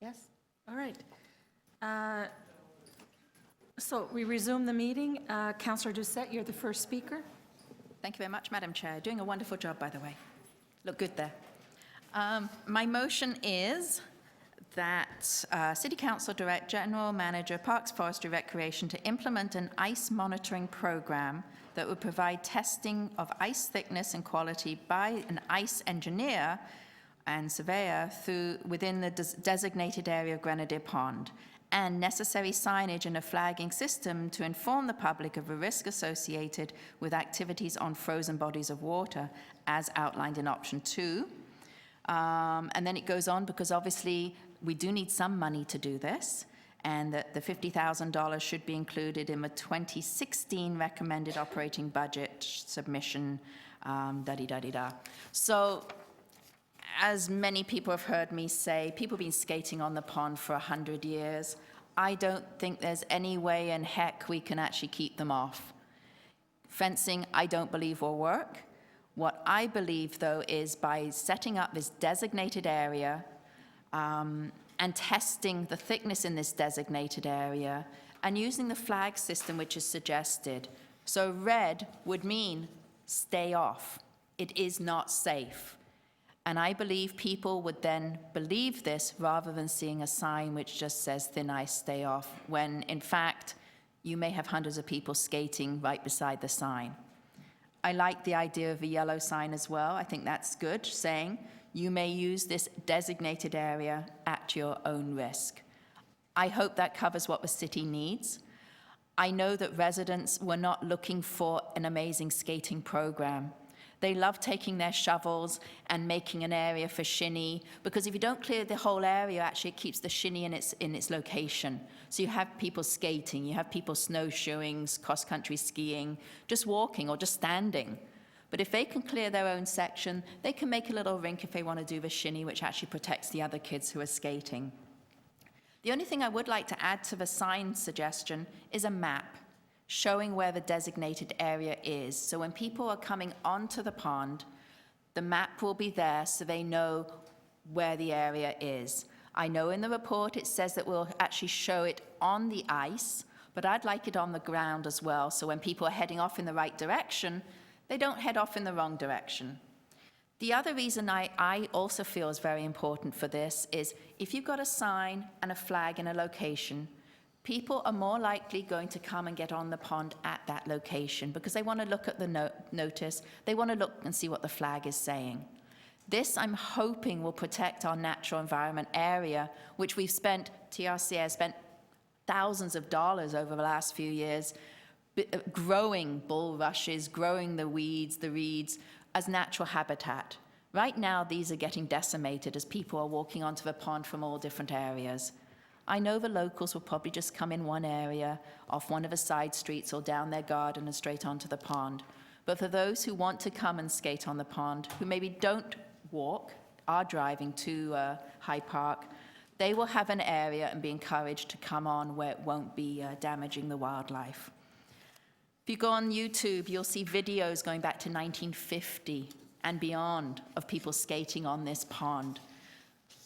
S1: Yes? All right. So we resume the meeting. Councillor Doucette, you're the first speaker.
S7: Thank you very much, Madam Chair. Doing a wonderful job, by the way. Look good there. My motion is that City Council direct General Manager, Parks, Forestry, Recreation to implement an ice monitoring program that would provide testing of ice thickness and quality by an ice engineer and surveyor within the designated area of Grenadier Pond, and necessary signage and a flagging system to inform the public of the risk associated with activities on frozen bodies of water, as outlined in option 2. And then it goes on, because obviously we do need some money to do this, and that the $50,000 should be included in the 2016 recommended operating budget submission, da-di-da-di-da. So, as many people have heard me say, people have been skating on the pond for 100 years. I don't think there's any way in heck we can actually keep them off. Fencing, I don't believe will work. What I believe, though, is by setting up this designated area and testing the thickness in this designated area and using the flag system which is suggested. So red would mean stay off. It is not safe. And I believe people would then believe this rather than seeing a sign which just says thin ice, stay off, when in fact you may have hundreds of people skating right beside the sign. I like the idea of a yellow sign as well. I think that's good, saying you may use this designated area at your own risk. I hope that covers what the city needs. I know that residents were not looking for an amazing skating program. They love taking their shovels and making an area for shinny, because if you don't clear the whole area, actually it keeps the shinny in its location. So you have people skating, you have people snowshoeing, cross-country skiing, just walking or just standing. But if they can clear their own section, they can make a little rink if they want to do the shinny, which actually protects the other kids who are skating. The only thing I would like to add to the sign suggestion is a map showing where the designated area is. So when people are coming onto the pond, the map will be there so they know where the area is. I know in the report it says that we'll actually show it on the ice, but I'd like it on the ground as well, so when people are heading off in the right direction, they don't head off in the wrong direction. The other reason I also feel is very important for this is if you've got a sign and a flag in a location, people are more likely going to come and get on the pond at that location because they want to look at the notice, they want to look and see what the flag is saying. This, I'm hoping, will protect our natural environment area, which we've spent, TRCA has spent thousands of dollars over the last few years growing bulrushes, growing the weeds, the reeds, as natural habitat. Right now, these are getting decimated as people are walking onto the pond from all different areas. I know the locals will probably just come in one area, off one of the side streets or down their garden and straight onto the pond. But for those who want to come and skate on the pond, who maybe don't walk, are driving to High Park, they will have an area and be encouraged to come on where it won't be damaging the wildlife. If you go on YouTube, you'll see videos going back to 1950 and beyond of people skating on this pond.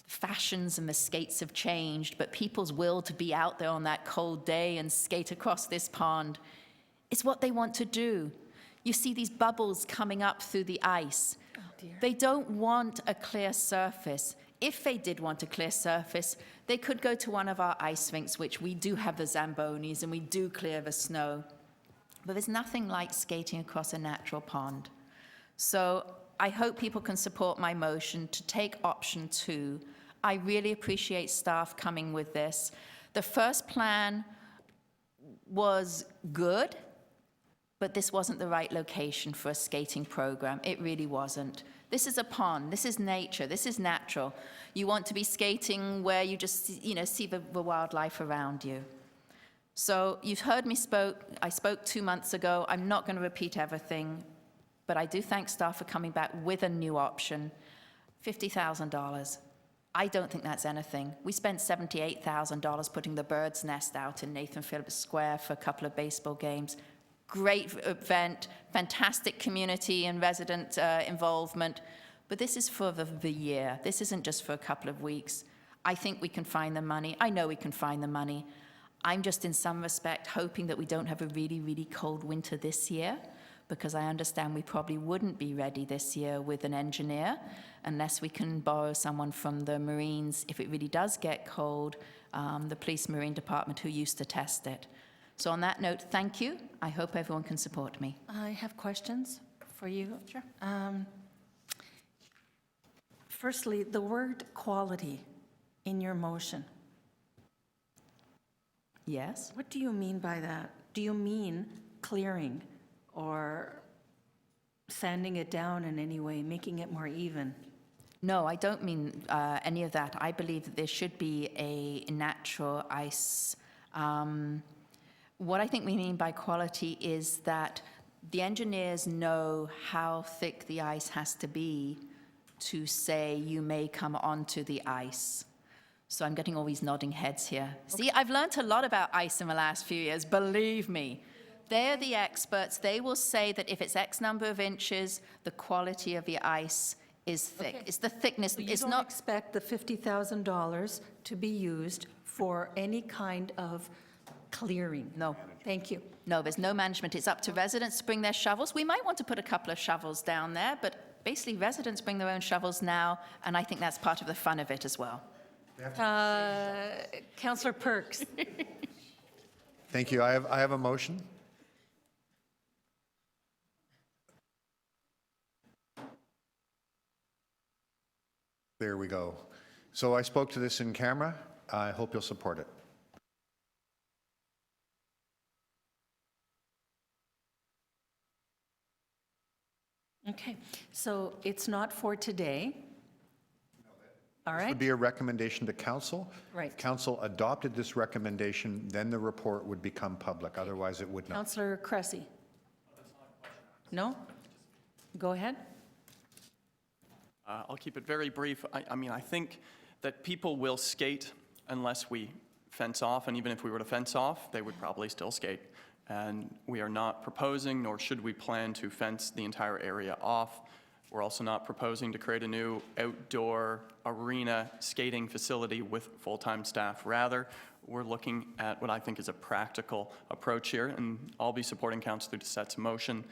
S7: Fashions and the skates have changed, but people's will to be out there on that cold day and skate across this pond is what they want to do. You see these bubbles coming up through the ice.
S1: Oh, dear.
S7: They don't want a clear surface. If they did want a clear surface, they could go to one of our ice rinks, which we do have the Zambonis and we do clear the snow. But there's nothing like skating across a natural pond. So I hope people can support my motion to take option 2. I really appreciate staff coming with this. The first plan was good, but this wasn't the right location for a skating program. It really wasn't. This is a pond. This is nature. This is natural. You want to be skating where you just see the wildlife around you. So you've heard me I spoke 2 months ago. I'm not going to repeat everything, but I do thank staff for coming back with a new option. $50,000. I don't think that's anything. We spent $78,000 putting the Bird's Nest out in Nathan Phillips Square for a couple of baseball games. Great event, fantastic community and resident involvement, but this is for the year. This isn't just for a couple of weeks. I think we can find the money. I know we can find the money. I'm just in some respect hoping that we don't have a really, really cold winter this year, because I understand we probably wouldn't be ready this year with an engineer unless we can borrow someone from the Marines if it really does get cold, the Police Marine Department who used to test it. So on that note, thank you. I hope everyone can support me.
S1: I have questions for you.
S7: Sure.
S1: Firstly, the word quality in your motion.
S7: Yes?
S1: What do you mean by that? Do you mean clearing or sanding it down in any way, making it more even?
S7: No, I don't mean any of that. I believe that there should be a natural ice. What I think we mean by quality is that the engineers know how thick the ice has to be to say you may come onto the ice. So I'm getting all these nodding heads here. See, I've learned a lot about ice in the last few years, believe me. They're the experts. They will say that if it's X number of inches, the quality of the ice is thick.
S1: Okay.
S7: It's the thickness.
S1: You
S7: It's
S1: don't
S7: not.
S1: expect the $50,000 to be used for any kind of clearing?
S7: No.
S1: Thank you.
S7: No, there's no management. It's up to residents to bring their shovels. We might want to put a couple of shovels down there, but basically residents bring their own shovels now, and I think that's part of the fun of it as well.
S1: Councillor Perks.
S9: Thank you. I have a motion. There we go. So I spoke to this in camera. I hope you'll support it.
S1: Okay, so it's not for today. All
S9: It
S1: right,
S9: would be a recommendation to council.
S1: Right.
S9: If council adopted this recommendation, then the report would become public. Otherwise, it would not.
S1: Councillor Cressy. No? Go ahead.
S4: I'll keep it very brief. I mean, I think that people will skate unless we fence off, and even if we were to fence off, they would probably still skate. And we are not proposing, nor should we plan to fence the entire area off. We're also not proposing to create a new outdoor arena skating facility with full-time staff. Rather, we're looking at what I think is a practical approach here, and I'll be supporting Councillor Doucette's motion.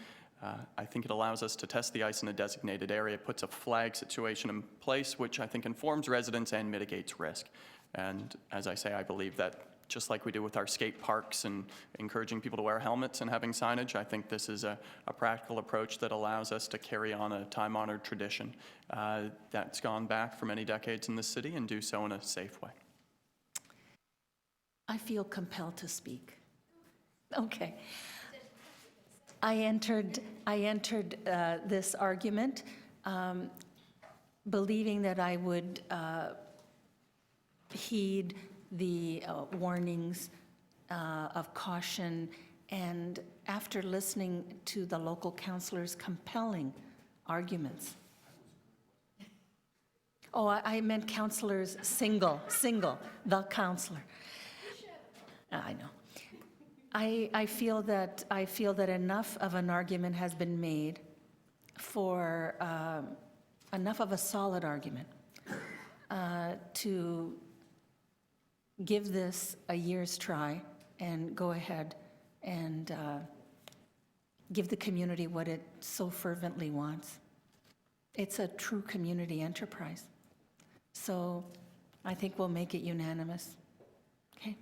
S4: I think it allows us to test the ice in a designated area, puts a flag situation in place, which I think informs residents and mitigates risk. And as I say, I believe that just like we do with our skate parks and encouraging people to wear helmets and having signage, I think this is a practical approach that allows us to carry on a time-honored tradition that's gone back for many decades in the city and do so in a safe way.
S1: I feel compelled to speak. Okay. I entered this argument believing that I would heed the warnings of caution, and after listening to the local councillors' compelling arguments. Oh, I meant councillors single, the councillor. I know. I feel that enough of an argument has been made for enough of a solid argument to give this a year's try and go ahead and give the community what it so fervently wants. It's a true community enterprise. So I think we'll make it unanimous. Okay.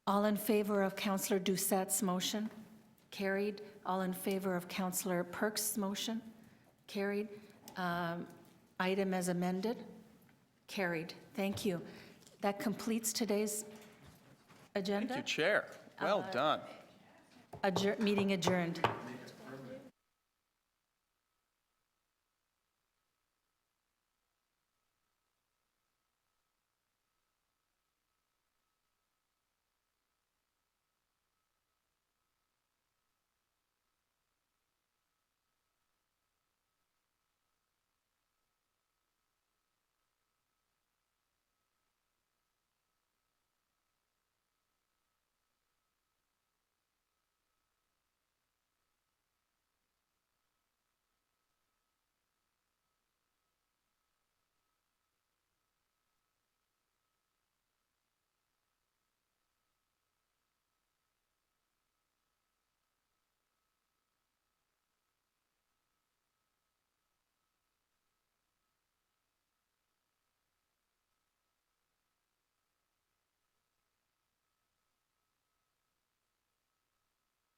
S1: All in favor of Councillor Doucette's motion? Carried. All in favor of Councillor Perks' motion? Carried. Item as amended? Carried. Thank you. That completes today's agenda.
S4: Thank you, Chair. Well done.
S1: Meeting adjourned.